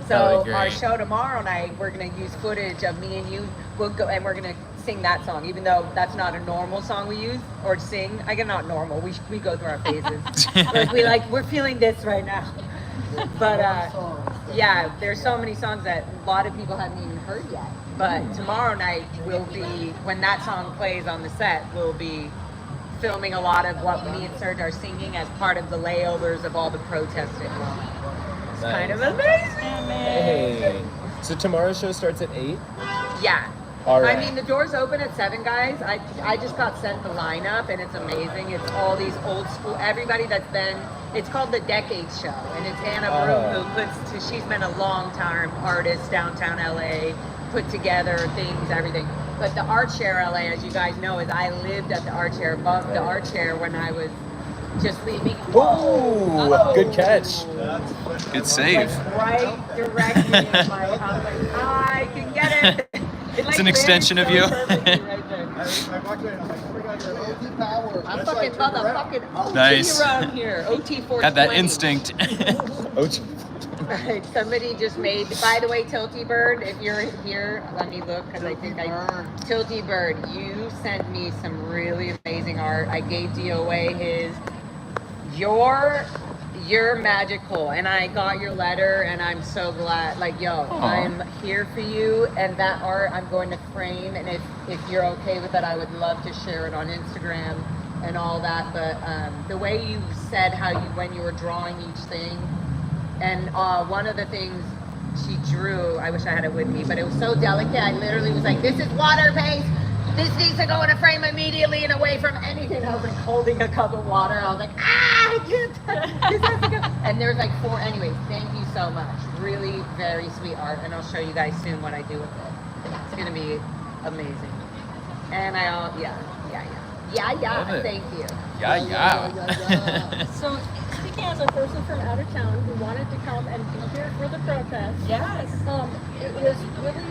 That'll So be our great. show tomorrow night, we're gonna use footage of me and you. We'll go and we're gonna sing that song, even though that's not a normal song we use or sing. I get not normal. We go through our phases. We're feeling this right now. But yeah, there's so many songs that a lot of people haven't even heard yet. But tomorrow night will be, when that song plays on the set, we'll be filming a lot of what me and Serge are singing as part of the layovers of all the protesting. It's kind of amazing. Hey. So tomorrow's show starts at 8? Yeah. All right. I mean, the doors open at 7, guys. I just got sent the lineup, and it's amazing. It's all these old school, everybody that's been, it's called the Decades Show, and it's Anna Broom who she's been a long time artist, downtown LA, put together things, everything. But the Art Chair LA, as you guys know, is I lived at the Art Chair, above the Art Chair when I was just leaving. Whoa! Good catch. Good save. Like right directly in my house. Like, I can get it. It's an extension of you. Right there. I walked away and I'm like, oh my God, they're OT power. I'm That's fucking like turn around. motherfucking OT Nice. around here. OT 420. Had that instinct. Right, somebody just made, by the way, Tilty Bird, if you're here, let me look, because I think Tilty Bird, you sent me some really amazing art. I gave DOA his. You're magical, and I got your letter, and I'm so glad. Like, yo, I'm here for you, and that art I'm going to frame, and if you're okay with that, I would love to share it on Instagram and all that. But the way you said when you were drawing each thing, and one of the things she drew, I wish I had it with me, but it was so delicate. I literally was like, this is water-based. This needs to go in a frame immediately and away from anything. I was like holding a cup of water. I was like, I can't touch this has to go. And there's like 4, anyways, thank you so much. Really very sweet art, and I'll show you guys soon what I do with it. It's gonna be amazing. And yeah. Love it. Thank you. Yeah. So, speaking as a person from out of town who wanted to come and be here for the protest, Yes. it was really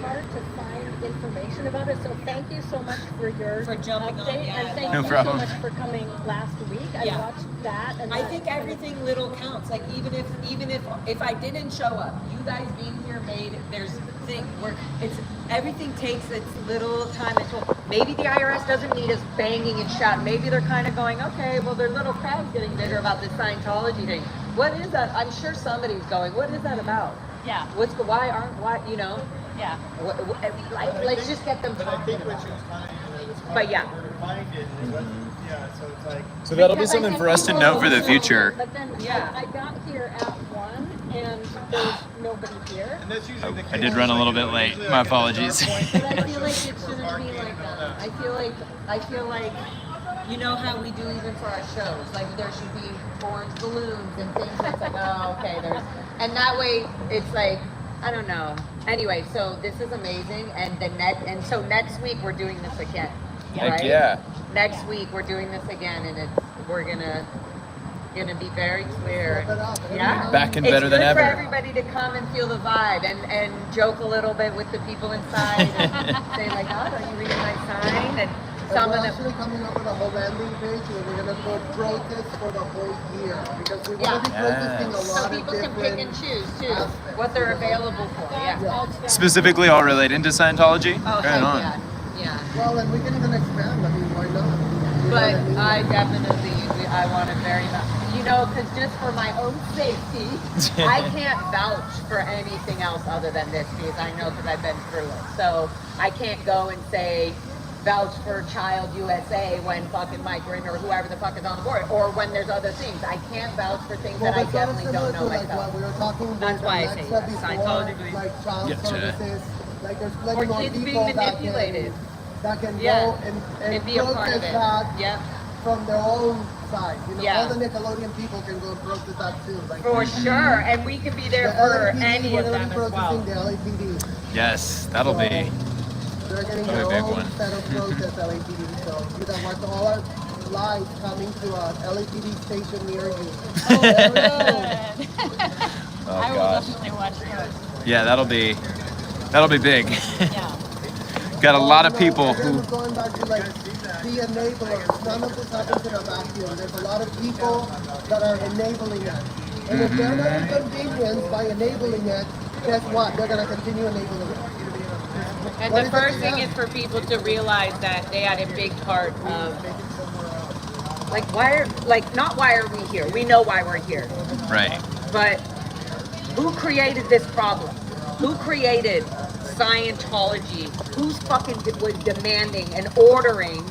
hard to find information about it. So, thank you so much for your jumping on, update, yeah, and thank No you problem. so much for coming last week. I Yeah. watched that, and I that think kind of- everything little counts. Like even if I didn't show up, you guys being here made everything takes its little time until maybe the IRS doesn't need us banging and shouting. Maybe they're kind of going, okay, well their little crowd's getting bigger about this Scientology thing. What is that? I'm sure somebody's going, what is that about? Yeah. Why Yeah. let's just get them But I talking think what about she it. was kind of, it's But yeah. hard to find it. Yeah, so it's like. So that'll be Because I something think for us to people know for the also- future. But then Yeah. I got here at 1 and there's nobody here. And that's usually the I case. did run a little bit Usually, late. like, My at the dark apologies. point, But I feel like it for shouldn't be parking like and all that. I feel like you know how we do even for our shows. Like there should be orange balloons and things. It's like, oh, okay, and that way it's like, I don't know. Anyway, so this is amazing, and so next week we're doing this again. Heck Right? yeah. Next week we're doing this again, and we're gonna be very clear. Step it up. Yeah. Back and better than It's good ever. for everybody to come and feel the vibe and joke a little bit with the people inside and say like, oh, are you reading my sign? And some we're of actually them. coming up with a whole landing page where we're gonna go protest for the whole year because we Yeah. want to be protesting a Yes. So lot people of can different. pick and choose too aspects, what they're you know. available for. That's Yeah. outstanding. Specifically all related to Scientology? Oh, Right heck on. yeah. Yeah. Well, and we can even expand. I mean, why not? You know what But I mean? I definitely, I want to very much, because just for my own safety, I can't vouch for anything else other than this because I know because I've been through it. So I can't go and say, vouch for Child USA when fucking Mike Rinder or whoever the fuck is on the board, or when there's other things. I can't vouch for things Well, that I it's sort of definitely similar don't know to like myself. what we were talking about. That's why I say Alexa yes. before, Scientology, please. like child Gotcha. services. Like there's plenty Or more kids people being manipulated. that can Yeah. go and be a part of protest it. that Yep. from their own side. You know, Yeah. all the Nickelodeon people can go and protest that too. Like For sure. And we can be there the for LAPD, any we're of gonna them be as well. protesting the LAPD. Yes, that'll So, be. They're getting That'll their be a big own one. set of protests, LAPD. So you can watch all our live coming to a LAPD station near you. Good. Oh I will gosh. definitely watch those. Yeah, that'll be big. Yeah. Got a lot of You know, people again, who. we're going back to like the enablers. None of this happens in a vacuum. There's a lot of people that are enabling it. And if they're not inconvenienced by enabling it, guess what? They're going to continue enabling it. And What the is first it thing to is them? for people to realize that they had a big part of, not why are we here? We know why we're here. Right. But who created this problem? Who created Scientology? Who's fucking was demanding and ordering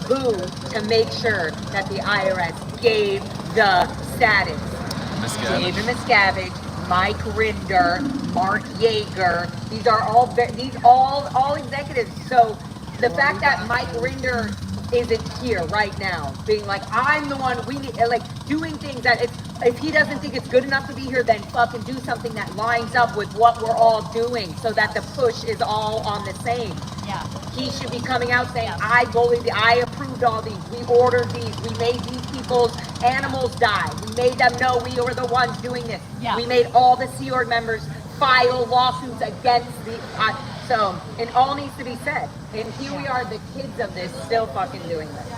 who to make sure that the IRS gave the status? David Miscavige, Mike Rinder, Mark Yeager. These are all executives. So the fact that Mike Rinder isn't here right now, being like, I'm the one we need, like doing things that if he doesn't think it's good enough to be here, then fucking do something that lines up with what we're all doing so that the push is all on the same. Yeah. He should be coming out saying, I approved all these, we ordered these, we made these people's animals die, we made them know we were the ones doing this. Yeah. We made all the Sea Org members file lawsuits against the, so it all needs to be said. And here we are, the kids of this, still fucking doing this.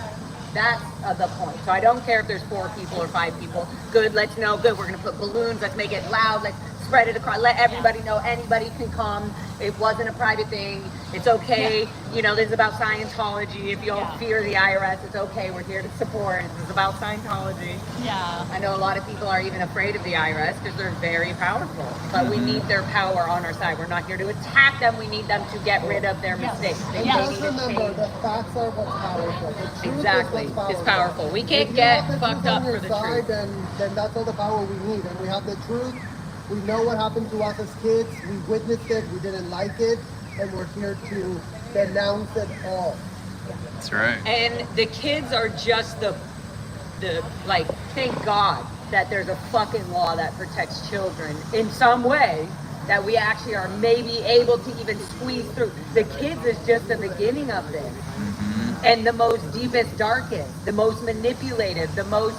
That's the point. So I don't care if there's 4 people or 5 people. Good, let's know. Good, we're gonna put balloons. Let's make it loud. Let's spread it across. Let everybody know anybody can come. It wasn't a private thing. It's okay. You know, this is about Scientology. If you don't fear the IRS, it's okay. We're here to support. This is about Scientology. Yeah. I know a lot of people are even afraid of the IRS because they're very powerful. But we need their power on our side. We're not here to attack them. We need them to get rid of their mistakes. They And Yeah. just need to remember, change. the facts are what's powerful. The truth Exactly. is what's It's powerful. We can't If you get have the fucked truth up on your for the side, truth. Then that's all the power we need. And we have the truth. We know what happened to us as kids. We witnessed it. We didn't like it. And we're here to denounce it all. That's right. And the kids are just the like, thank God that there's a fucking law that protects children in some way that we actually are maybe able to even squeeze through. The kids is just the beginning of this. and the most deepest, darkest, the most manipulative, the most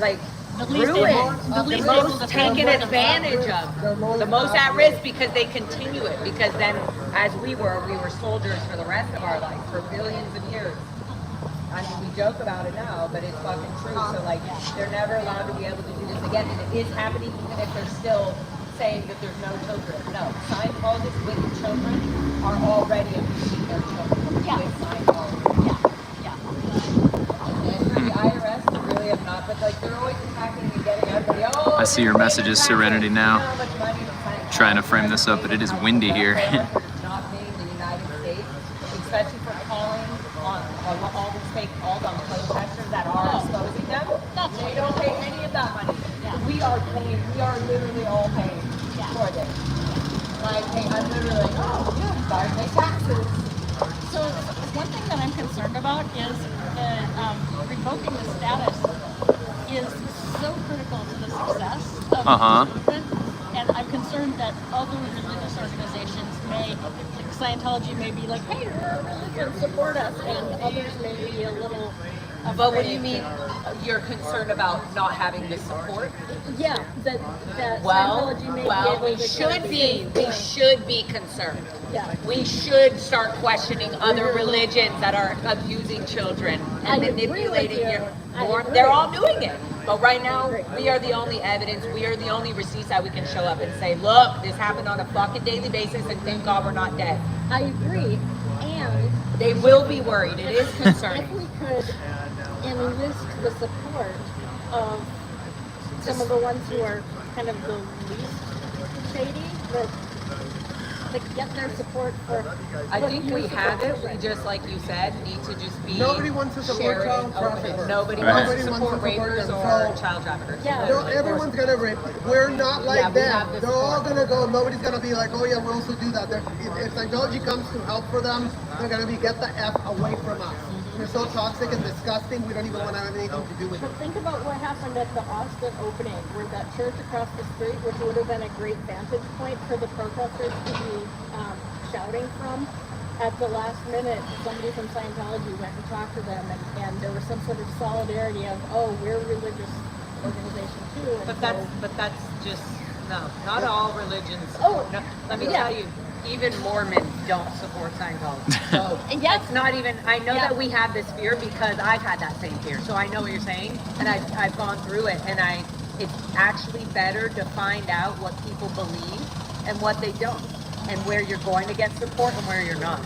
like The least ruined, able- the the least able most to taken fend for advantage of, the most at risk because they continue it. Because then, as we were soldiers for the rest of our life for billions of years. I mean, we joke about it now, but it's fucking true. So like, they're never allowed to be able to do this again, and it is happening even if they're still saying that there's no children. No, Scientologists with children are already abusing their children with Scientology. And the IRS really have not, but like they're always attacking and getting everybody. Oh, I see your messages, Serenity, now. Trying to frame this up, but it is windy here. Not paying the United States, especially for calling on all these fake calls on protesters that are exposing them. They don't pay any of that money. We are paying. We are literally all paying for this. Like, I'm literally like, oh, yeah, gotta pay taxes. So one thing that I'm concerned about is that revoking the status is so critical to the success of the movement, and I'm concerned that other religious organizations may, like Scientology may be like, hey, we're a religion, support us, and others may be a little afraid. But what do you mean you're concerned about not having the support? Yeah, that Scientology may be able we to should be. We should be concerned. Yeah. We should start questioning other religions that are abusing children and manipulating your. They're all doing it. But right now, we are the only evidence. We are the only receipts that we can show up and say, look, this happened on a fucking daily basis, and thank God we're not dead. I agree, and they will be worried. It is concerning. If we could enlist the support of some of the ones who are kind of the least shady, but get their support for. I think we have it. We just, like you said, need to just be. Nobody wants to support child traffickers. Nobody wants to support rapers or child traffickers. Yeah. No, everyone's gonna rape. We're not like them. They're all gonna go. Nobody's gonna be like, oh yeah, we also do that. If Scientology comes to help for them, they're gonna be get the F away from us. They're so toxic and disgusting. We don't even want to have anything to do with it. But think about what happened at the Austin opening, where that church across the street, which would have been a great vantage point for the protesters to be shouting from. At the last minute, somebody from Scientology went and talked to them, and there was some sort of solidarity of, oh, we're a religious organization too. But that's just no. Not all religions. No, let me tell you. Even Mormons don't support Scientology. So it's not even, I know that we have this fear because I've had that same fear. So I know what you're saying, and I've gone through it, and it's actually better to find out what people believe and what they don't, and where you're going to get support and where you're not.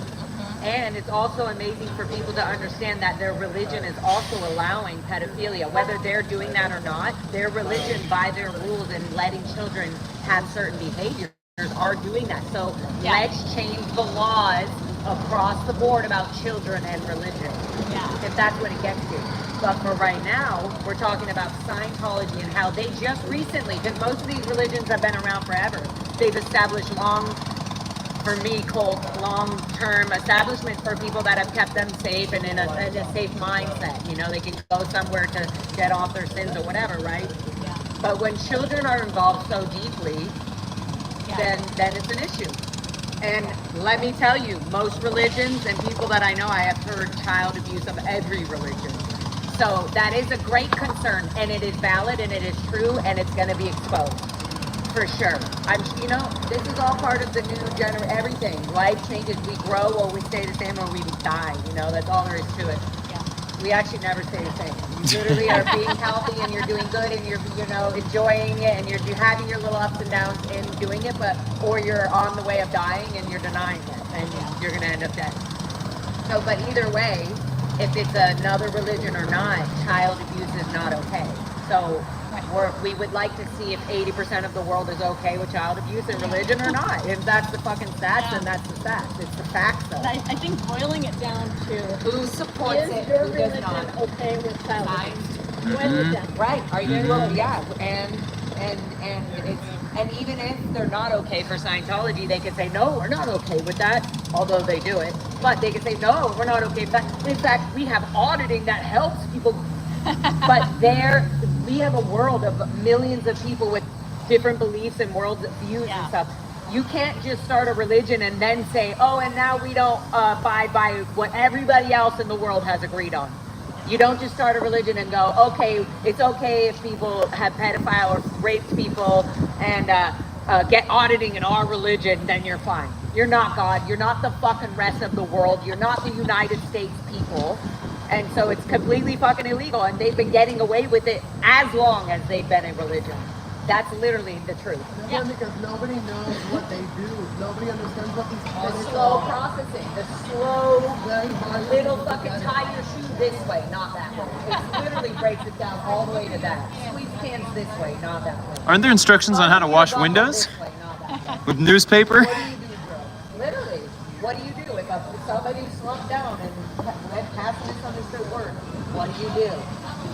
And it's also amazing for people to understand that their religion is also allowing pedophilia, whether they're doing that or not. Their religion, by their rules and letting children have certain behaviors, are doing that. So let's change the laws across the board about children and religion. If that's what it gets to. But for right now, we're talking about Scientology and how they just recently, because most of these religions have been around forever, they've established long-term establishments for people that have kept them safe and in a safe mindset. You know, they can go somewhere to get off their sins or whatever, right? But when children are involved so deeply, then it's an issue. And let me tell you, most religions and people that I know, I have heard child abuse of every religion. So that is a great concern, and it is valid, and it is true, and it's going to be exposed for sure. This is all part of the new everything. Life changes. We grow or we stay the same or we die. That's all there is to it. We actually never stay the same. You literally are being healthy and you're doing good and you're enjoying it and you're having your little ups and downs in doing it, or you're on the way of dying and you're denying it and you're gonna end up dead. So, but either way, if it's another religion or not, child abuse is not okay. So we would like to see if 80% of the world is okay with child abuse in religion or not. If that's the fucking stats, then that's the stats. It's the facts, though. I think boiling it down to who supports it, is your who does religion not. okay with child abuse? Right? Are you? And even if they're not okay for Scientology, they could say no, we're not okay with that. Although they do it, but they could say no, we're not okay with that. In fact, we have auditing that helps people. But we have a world of millions of people with different beliefs and world views and stuff. You can't just start a religion and then say, oh, and now we don't abide by what everybody else in the world has agreed on. You don't just start a religion and go, okay, it's okay if people have pedophile or raped people and get auditing in our religion, then you're fine. You're not God. You're not the fucking rest of the world. You're not the United States people. And so it's completely fucking illegal. And they've been getting away with it as long as they've been a religion. That's literally the truth. Yeah, because nobody knows what they do. Nobody understands what these The artists slow are. processing, the slow Very hard little to fucking get it. tie your shoe this way, not that way. It literally breaks it down all the way to that. Squeeze cans this way, not that way. Aren't there instructions on how to wash windows? This way, not that way. With newspaper? What do you do, bro? Literally, what do you do if somebody slumped down and has misunderstood words? What do you do?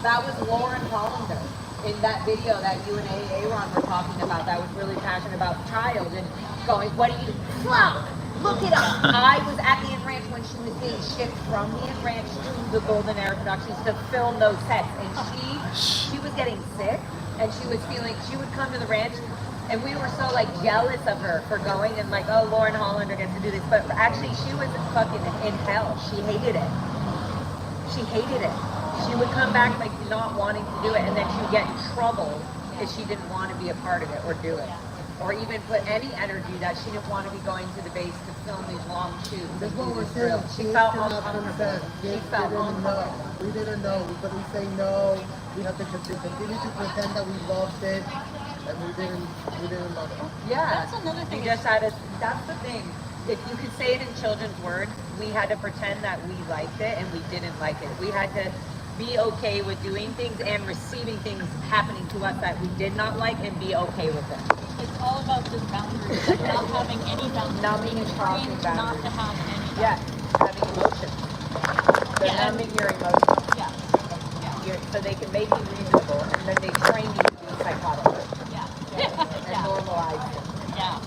That was Lauren Hollander in that video that you and Aaron were talking about. That was really passionate about the child and going, what do you do? Flop! Look it up. I was at the Inn Ranch when she was being shipped from the Inn Ranch to the Golden Era Productions to film those sets, and she was getting sick, and she was feeling. She would come to the ranch. And we were so like jealous of her for going and like, oh, Lauren Hollander gets to do this. But actually she was fucking in hell. She hated it. She hated it. She would come back like not wanting to do it, and then she would get in trouble if she didn't want to be a part of it or do it. Or even put any energy that she didn't want to be going to the base to film these long shoots. That's what we're saying. She felt cannot uncomfortable. consent. She Kids felt didn't know. uncomfortable. We didn't know. We couldn't say no. We have to continue to pretend that we loved it, and we didn't love it. Yeah, That's another thing. We just had to. That's the thing. If you could say it in children's words, we had to pretend that we liked it and we didn't like it. We had to be okay with doing things and receiving things happening to us that we did not like and be okay with it. It's all about just boundaries, like not having any boundaries. Numbing and crossing Trained not boundaries. to have any. Yeah, having emotions. They're Yeah, and- numbing your emotions. Yeah. So they can make you reasonable, and then they train you to be psychotic Yeah. and normalize it. Yeah.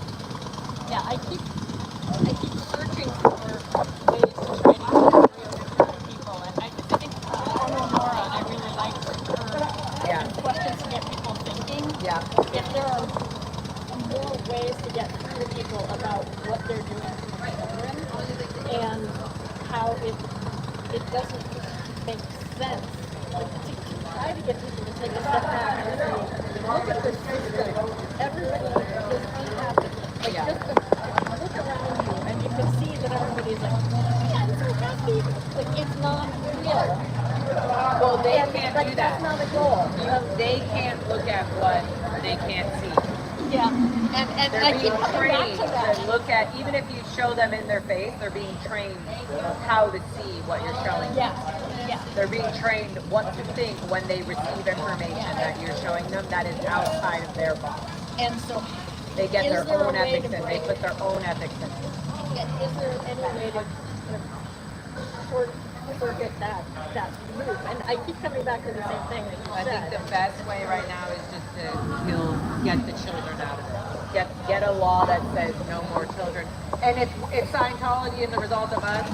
Yeah. I keep searching for ways to try to get people, and I just think Nora, I really like Yeah. her questions to get people thinking. Yeah. If there are more ways to get through to people about what they're doing to children and how it doesn't make sense. To try to get people to take a step back and say, look at the system. Everybody is unhappy. Like just look around you and you can see that everybody's like, yeah, I'm so happy. Like it's not real. Well, they And, can't like, do that's that. not a goal. They can't look at what they can't see. Yeah. And They're I being keep coming back trained to that. to look at, even if you show them in their face, they're being trained how to see what you're showing them. Yeah. Yeah. They're being trained what to think when they receive information that you're showing them that is outside of their box. And so They get Is their there a own way ethics to in. They break- put their own ethics in. is there any way to forget that loop? And I keep coming back to the same thing that you I said. think the best way right now is just to get the children out of it. Get a law that says no more children. And if Scientology is the result of us,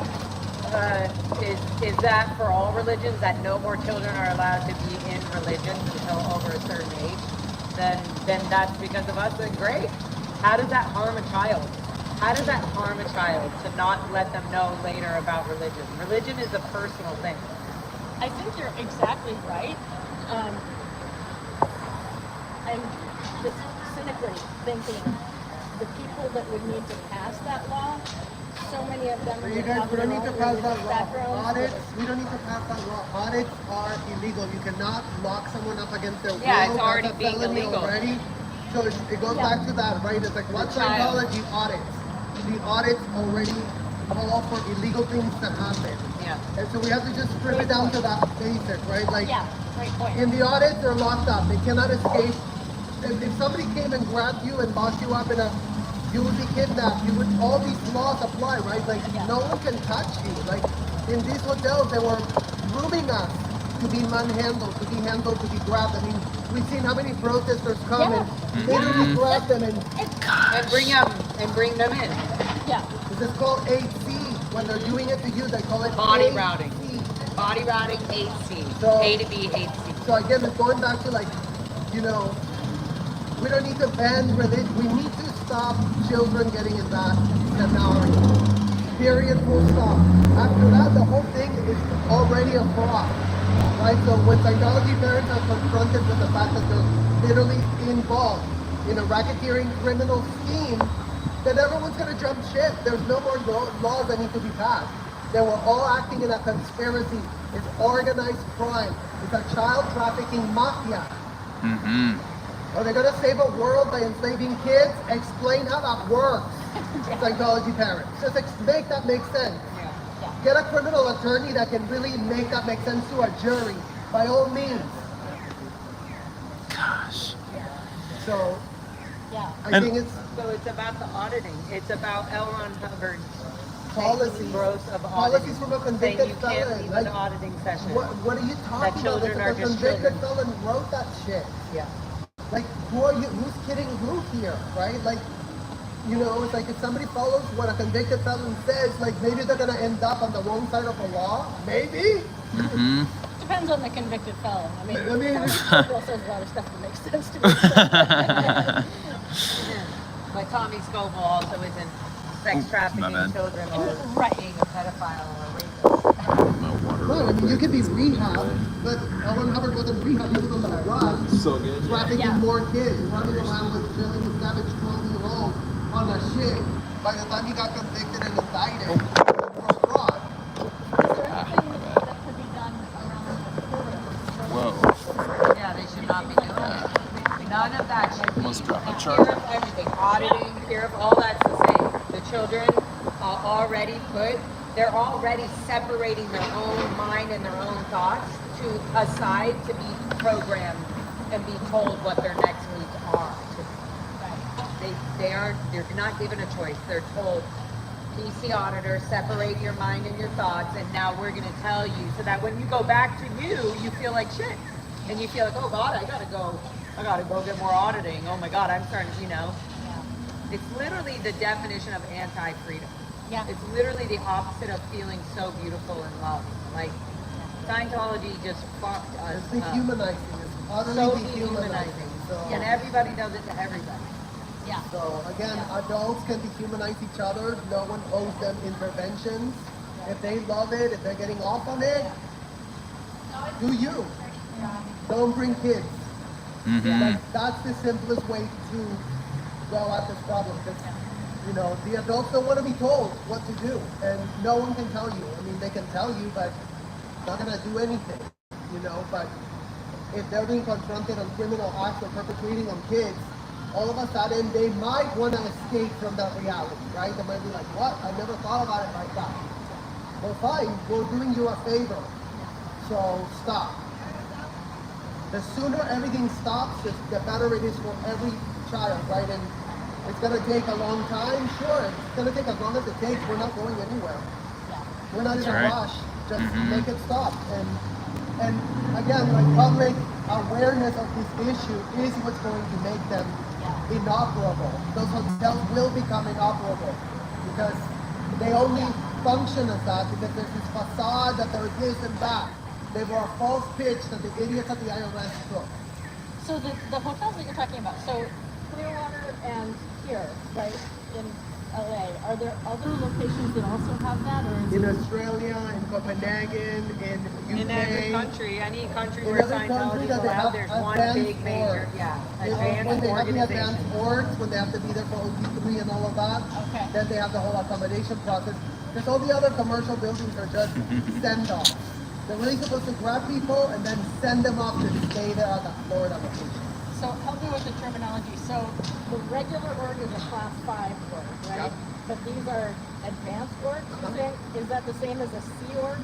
is that for all religions that no more children are allowed to be in religions until over a certain age, then that's because of us, then great. How does that harm a child? How does that harm a child to not let them know later about religion? Religion is a personal thing. I think you're exactly right. I'm just cynically thinking the people that would need to pass that law, so many of them So you would guys, have we their don't need to own pass religious that law. backgrounds. Audits, we don't need to pass that law. Audits are illegal. You cannot lock someone up against their will. Yeah, it's already That's a being felony illegal. already. So it goes back to that, right? It's like what child. Scientology audits. The audits already call for illegal things to happen. Yeah. And so we have to just strip it down to that basic, right? Like Yeah, great point. in the audit, they're locked up. They cannot escape. If somebody came and grabbed you and locked you up you would be kidnapped. You would, all these laws apply, right? Like no one can touch you. Like in these hotels, they were grooming us to be manhandled, to be handled, to be grabbed. I mean, we've seen how many protesters come and literally grab them, and And bring them in. Yeah. this is called AC. When they're doing it to you, they call it Body AC. routing. Body routing 8C. So- A to B 8C. So again, it's going back to like, we don't need to ban religion. We need to stop children getting in that scenario. Period, full stop. After that, the whole thing is already a fraud. Right? So when Scientology parents are confronted with the fact that they're literally involved in a racketeering criminal scheme, then everyone's going to jump ship. There's no more laws that need to be passed. They were all acting in a conspiracy. It's organized crime. It's a child trafficking mafia. Are they going to save a world by enslaving kids? Explain how that works, Scientology parents. Just make that make sense. Get a criminal attorney that can really make that make sense to a jury, by all means. Gosh. So, Yeah. I think it's So it's about the auditing. It's about L. Ron Hubbard's policies. growth of Policies auditing. from a Saying convicted you can't felon. leave Like, an auditing session. what are you talking about? children If are a just convicted children. felon wrote that shit. Yeah. Like, who are you? Who's kidding who here, right? Like, you know, it's like if somebody follows what a convicted felon says, like maybe they're gonna end up on the wrong side of the law. Maybe. Depends on the convicted felon. I mean, I mean, Scofield says a lot of stuff that makes sense to me. But Tommy Scoble also isn't sex trafficking bad. children or Right. being a pedophile or a rapist. no, I mean, you could be rehab, but Ellen Hubbard wasn't rehab. He was on the run, So good. trafficking more kids, running around with chilling with savage 12-year-olds on a ship. By the time he got convicted and indicted for fraud. Is there anything that could be done around the border? Whoa. Yeah, they should not be doing that. None of that should be. Almost dropped a Fear chart. of everything, auditing, fear of all that's the same. The children are already they're already separating their own mind and their own thoughts to aside to be programmed and be told what their next moves are. They're not given a choice. They're told, PC auditor, separate your mind and your thoughts, and now we're going to tell you so that when you go back to you feel like shit. And you feel like, oh God, I gotta go get more auditing. Oh my God, I'm starting, It's literally the definition of anti-freedom. Yeah. It's literally the opposite of feeling so beautiful and loved. Like, Scientology just fucked us It's up. dehumanizing. It's utterly So dehumanizing. dehumanizing. So, And everybody does it to everybody. Yeah. so again, adults can dehumanize each other. No one owes them interventions. If they love it, if they're getting off on it, do you. Don't bring kids. Like, that's the simplest way to go at this problem. Because, the adults don't want to be told what to do. And no one can tell you. I mean, they can tell you, but not going to do anything. But if they're being confronted on criminal acts or perpetrating on kids, all of a sudden they might want to escape from that reality, right? They might be like, what? I never thought about it like that. Well, fine. We're doing you a favor. So stop. The sooner everything stops, the better it is for every child, right? And it's going to take a long time, sure. It's going to take as long as it takes. We're not going anywhere. We're not in a rush. Just make it stop. And again, like, public awareness of this issue is what's going to make them inoperable. Those hotels will become inoperable because they only function as that because there's this facade that they're this and that. They were a false pitch that the idiots at the IRS took. So the hotels that you're talking about, so Clearwater and here, right, in LA, are there other locations that also have that, or is In it Australia, in Copenhagen, in UK. In every country, any country In where every country Scientology is that they allowed, have there's one advanced big major, orgs. advanced When they have the organization. advanced orgs, when they have to be there for OT3 and all of that, Okay. then they have the whole accommodation process. Because all the other commercial buildings are just send-offs. They're really supposed to grab people and then send them off to stay there at the Florida location. So help me with the terminology. So the regular org is a class 5 org, right? Yep. But these are advanced orgs. Is that the same as a Sea org?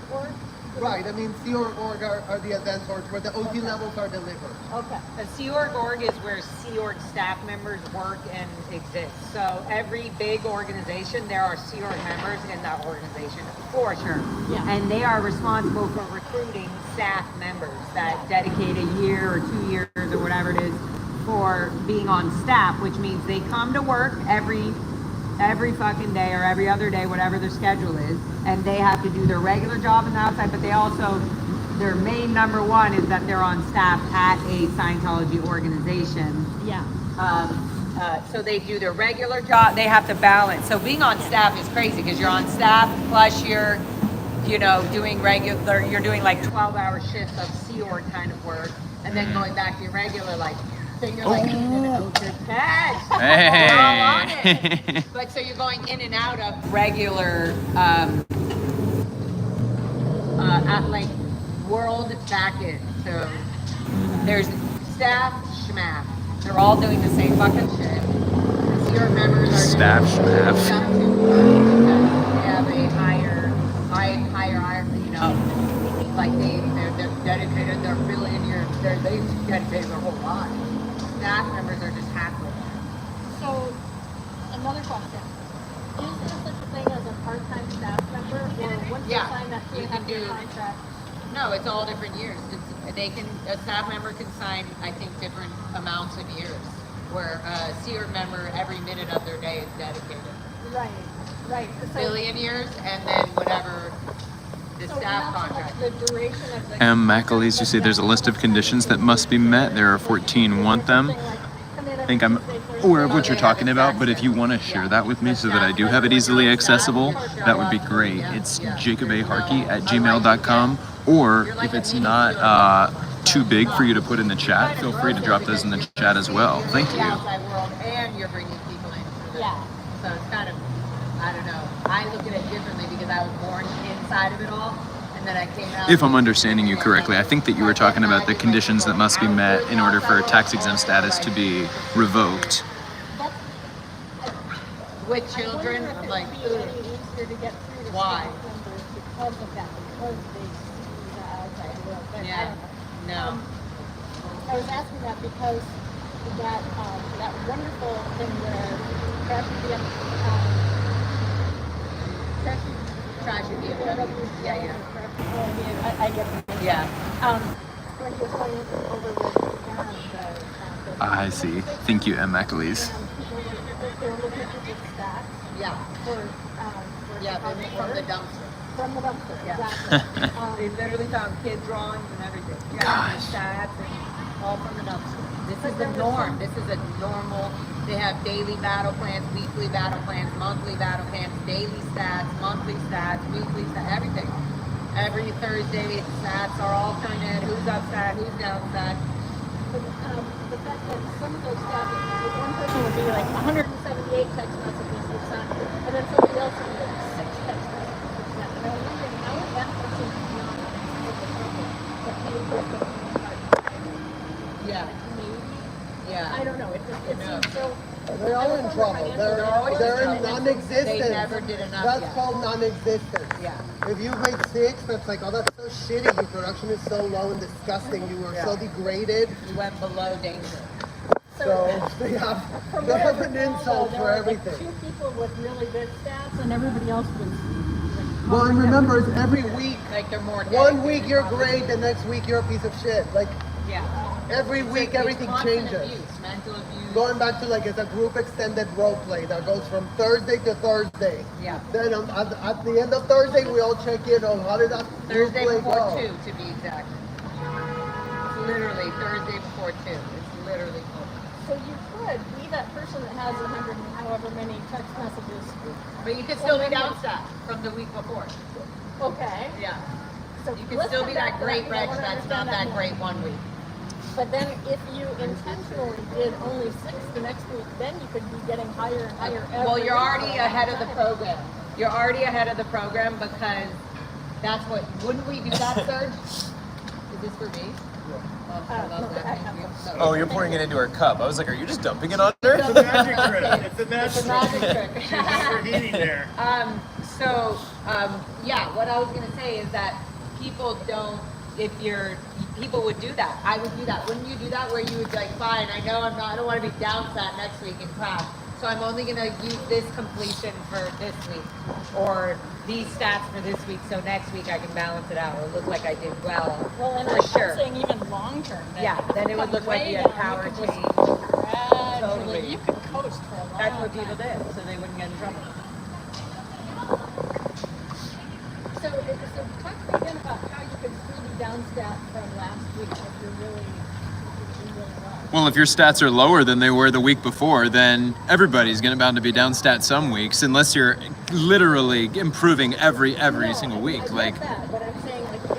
Right, I mean, Sea Org are the advanced orgs where the OT levels are delivered. Okay. A Sea Org is where Sea Org staff members work and exist. So every big organization, there are Sea Org members in that organization, for sure. Yeah. And they are responsible for recruiting staff members that dedicate a year or 2 years or whatever it is for being on staff, which means they come to work every fucking day or every other day, whatever their schedule is, and they have to do their regular job on the outside, but they also, their main number one is that they're on staff at a Scientology organization. Yeah. So they do their regular job. They have to balance. So being on staff is crazy because you're on staff plus you're, you know, doing regular. You're doing like 12-hour shifts of Sea Org kind of work, and then going back to your regular like. So you're like, Hey. we're all on it. But so you're going in and out of regular, at like world back in. So there's staff, schmaff. They're all doing the same fucking shit. So your members are Staff, schmaff. They have a higher, you know, like they're dedicated. They're really in your. They dedicated their whole life. Staff members are just halfway there. So, another question. Is there such a thing as a part-time staff member, or once you sign that you can do contract? No, it's all different years. A staff member can sign, I think, different amounts of years. Where a Sea Org member, every minute of their day is dedicated. Right. So, Billion years, and then whatever the staff contract. The duration of the M. McAleese, you say there's a list of conditions that must be met. There are 14 want them. I think I'm aware of what you're talking about, but if you want to share that with me so that I do have it easily accessible, that would be great. It's jacobaharkey@gmail.com, or if it's not too big for you to put in the chat, feel free to drop those in the chat as well. Thank you. Outside world, and you're bringing people in through that. So it's kind of, I don't know. I look at it differently because I was born inside of it all, and then I came out. If I'm understanding you correctly, I think that you were talking about the conditions that must be met in order for tax-exempt status to be revoked. With children, I'm like, why? Because of that, because they see the outside world. But Yeah. No. I was asking that because that wonderful thing where Trashy vehicle. Yeah. I get it. Yeah. When you're going over with I see. Thank you, M. McAleese. they're looking at the stats Yeah. for From the dumpster. From the dumpster, Yeah. exactly. They literally found kid drawings and everything. Yeah, Gosh. and stats and all from the dumpster. This is the norm. This is a normal. They have daily battle plans, weekly battle plans, monthly battle plans, daily stats, monthly stats, weekly stats, everything. Every Thursday, stats are all printed. Who's upset? Who's downside? But the fact that some of those stats, like one person would be like 178 text messages were sent, and then somebody else would be like 6 text messages were sent. And I was wondering how that person could not with the problem. But maybe Yeah. Yeah. I don't know. It seems so. They're all in trouble. They're in non-existence. They never did enough. That's called non-existence. Yeah. If you make 6, that's like, oh, that's so shitty. Your production is so low and disgusting. You were so degraded. You went below danger. So they have an insult for everything. Like 2 people with really good stats, and everybody else was. Well, and remember, it's every week. Like they're more. One week you're great, the next week you're a piece of shit. Like Yeah. every week everything Constant changes. Abuse, mental abuse. Going back to like it's a group extended role play that goes from Thursday to Thursday. Yeah. Then at the end of Thursday we all check in on how did that group Thursday play before go. 2 to be exact. It's literally Thursday before 2. It's literally cool. So you could be that person that has 100 and however many text messages. But you can still be downside from the week before. Okay. Yeah. So You can let's still come be back that to great because I wretch wanna that's not understand that more. great one week. But then if you intentionally did only 6 the next week, then you could be getting higher and higher every Well, you're week already for a long ahead of the time. program. You're already ahead of the program because that's what, wouldn't we do that, Serge? Is this for me? Oh, I love no, that. I Thank you. have So- Oh, you're pouring it into her cup. I was like, are you just dumping it on her? It's a magic trick. It's a It's a magic magic trick. trick. She's overheating there. Yeah, what I was gonna say is that people people would do that. I would do that. Wouldn't you do that where you would be like, fine, I know I don't want to be downsat next week in class, so I'm only gonna use this completion for this week, or these stats for this week, so next week I can balance it out or look like I did well. Well, and for I'm sure. saying even long term. Yeah, then it would look like you had power change. Gradually, Totally. you could coast for a long That's what time. people did, so they wouldn't get in trouble. So talk to me again about how you could still be downstat from last week if you're really well. Well, if your stats are lower than they were the week before, then everybody's bound to be down stat some weeks, unless you're literally improving every single week. Like, that, but I'm saying like if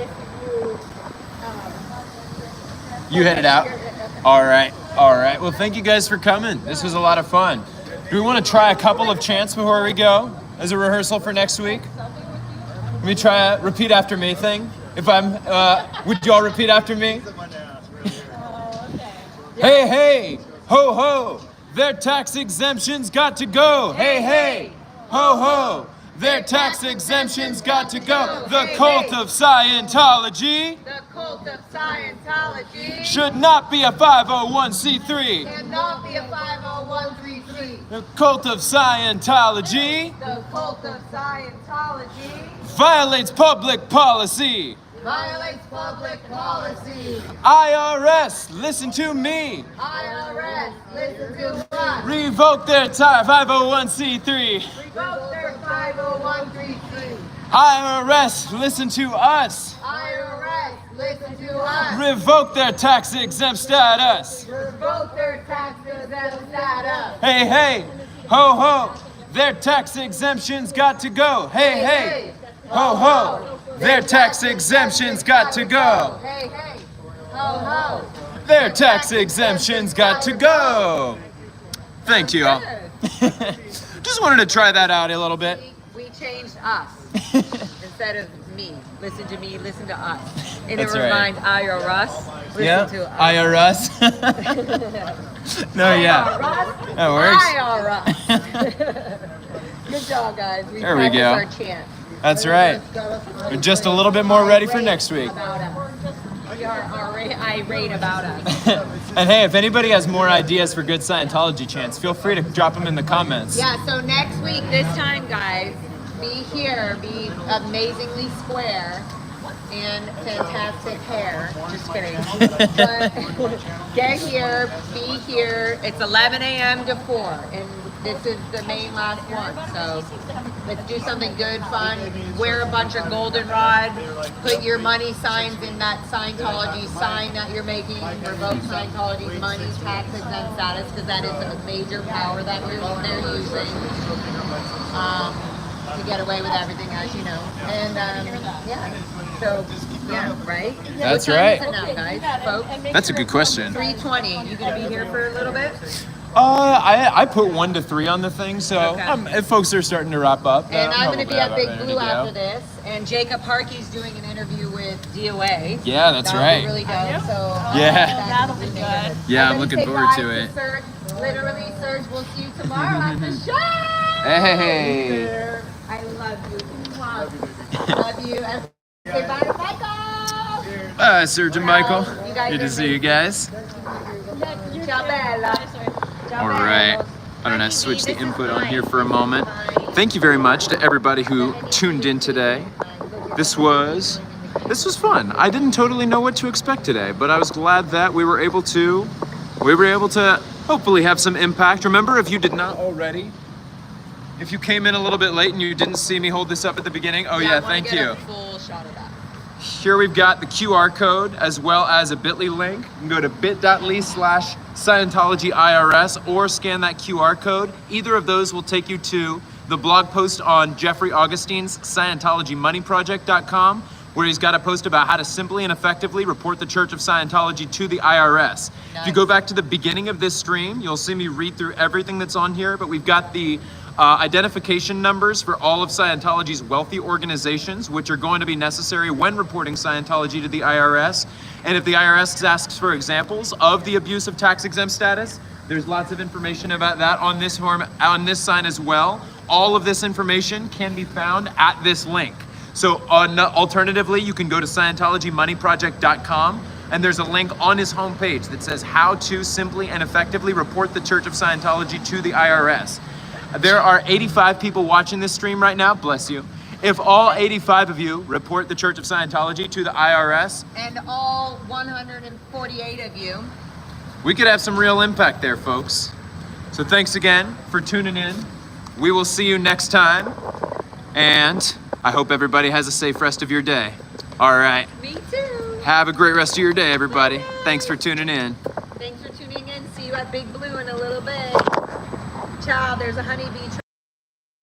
you you hit it out. All right. Well, thank you guys for coming. This was a lot of fun. Do we want to try a couple of chants before we go as a rehearsal for next week? Let me try a repeat after me thing. If I'm, would you all repeat after me? Hey, hey, ho, ho, their tax exemptions got to go. Hey, hey, ho, ho, their tax exemptions got to go. The cult of Scientology The cult of Scientology should not be a 501c3. cannot be a 501c3. The cult of Scientology The cult of Scientology violates public policy. violates public policy. IRS, listen to me. IRS, listen to us. Revoke their 501c3. Revoke their 501c3. IRS, listen to us. IRS, listen to us. Revoke their tax exempt status. Revoke their tax-exempt status. Hey, hey, ho, ho, their tax exemptions got to go. Hey, hey, ho, ho, their tax exemptions got to go. Hey, hey, ho, ho. Their tax exemptions got to go. Thank you all. Just wanted to try that out a little bit. We changed us instead of me. Listen to me, listen to us. And That's it right. reminds IRS, listen to us. IRS. No, yeah. That works. IRS. Good job, guys. There we go. Our chant. That's right. We're just a little bit more ready for next week. About us. We are irate about us. And hey, if anybody has more ideas for good Scientology chants, feel free to drop them in the comments. Yeah, so next week, this time, guys, be here, be amazingly square and fantastic hair. Just kidding. But get here, be here. It's 11 a.m. to 4, and this is the main last one. So let's do something good, fun. Wear a bunch of goldenrod. Put your money signs in that Scientology sign that you're making. Revoke Scientology's money tax exempt status, because that is a major power that they're using. To get away with everything, as you know. And yeah, so yeah, right? That's What time right. is it now, guys, folks? That's a good question. 3:20. You gonna be here for a little bit? I put 1 to 3 on the thing, so Okay. if folks are starting to wrap up, And I'm gonna be at Big ready to Blue go. after this. And Jacob Harkey's doing an interview with DOA. Yeah, that's That'll right. be really dope. So Yeah. That'll be good. Yeah, I'm Everybody looking say forward bye to it. Serge. Literally, Serge, we'll see you tomorrow at the show. Hey. I love you. Love you. And say bye to Michael. Serge and Michael. You guys Good to are see you guys. Ciao, Bella. All right. I'm gonna switch the input on here for a moment. Thank you very much to everybody who tuned in today. This was fun. I didn't totally know what to expect today, but I was glad that we were able to hopefully have some impact. Remember, if you did not already, if you came in a little bit late and you didn't see me hold this up at the beginning, I wanna thank get you. a full shot of that. Here we've got the QR code as well as a bit.ly link. You can go to bit.ly/Scientology IRS or scan that QR code. Either of those will take you to the blog post on Jeffrey Augustine's ScientologyMoneyProject.com, where he's got a post about how to simply and effectively report the Church of Scientology to the IRS. If you go back to the beginning of this stream, you'll see me read through everything that's on here, but we've got the identification numbers for all of Scientology's wealthy organizations, which are going to be necessary when reporting Scientology to the IRS. And if the IRS asks for examples of the abuse of tax-exempt status, there's lots of information about that on this form, on this sign as well. All of this information can be found at this link. So alternatively, you can go to ScientologyMoneyProject.com, and there's a link on his homepage that says how to simply and effectively report the Church of Scientology to the IRS. There are 85 people watching this stream right now, bless you. If all 85 of you report the Church of Scientology to the IRS, And all 148 of you. we could have some real impact there, folks. So thanks again for tuning in. We will see you next time, and I hope everybody has a safe rest of your day. All right. Me too. Have a great rest of your day, everybody. Thanks for tuning in. Thanks for tuning you at Big Blue in a little bit. Child, there's a honeybee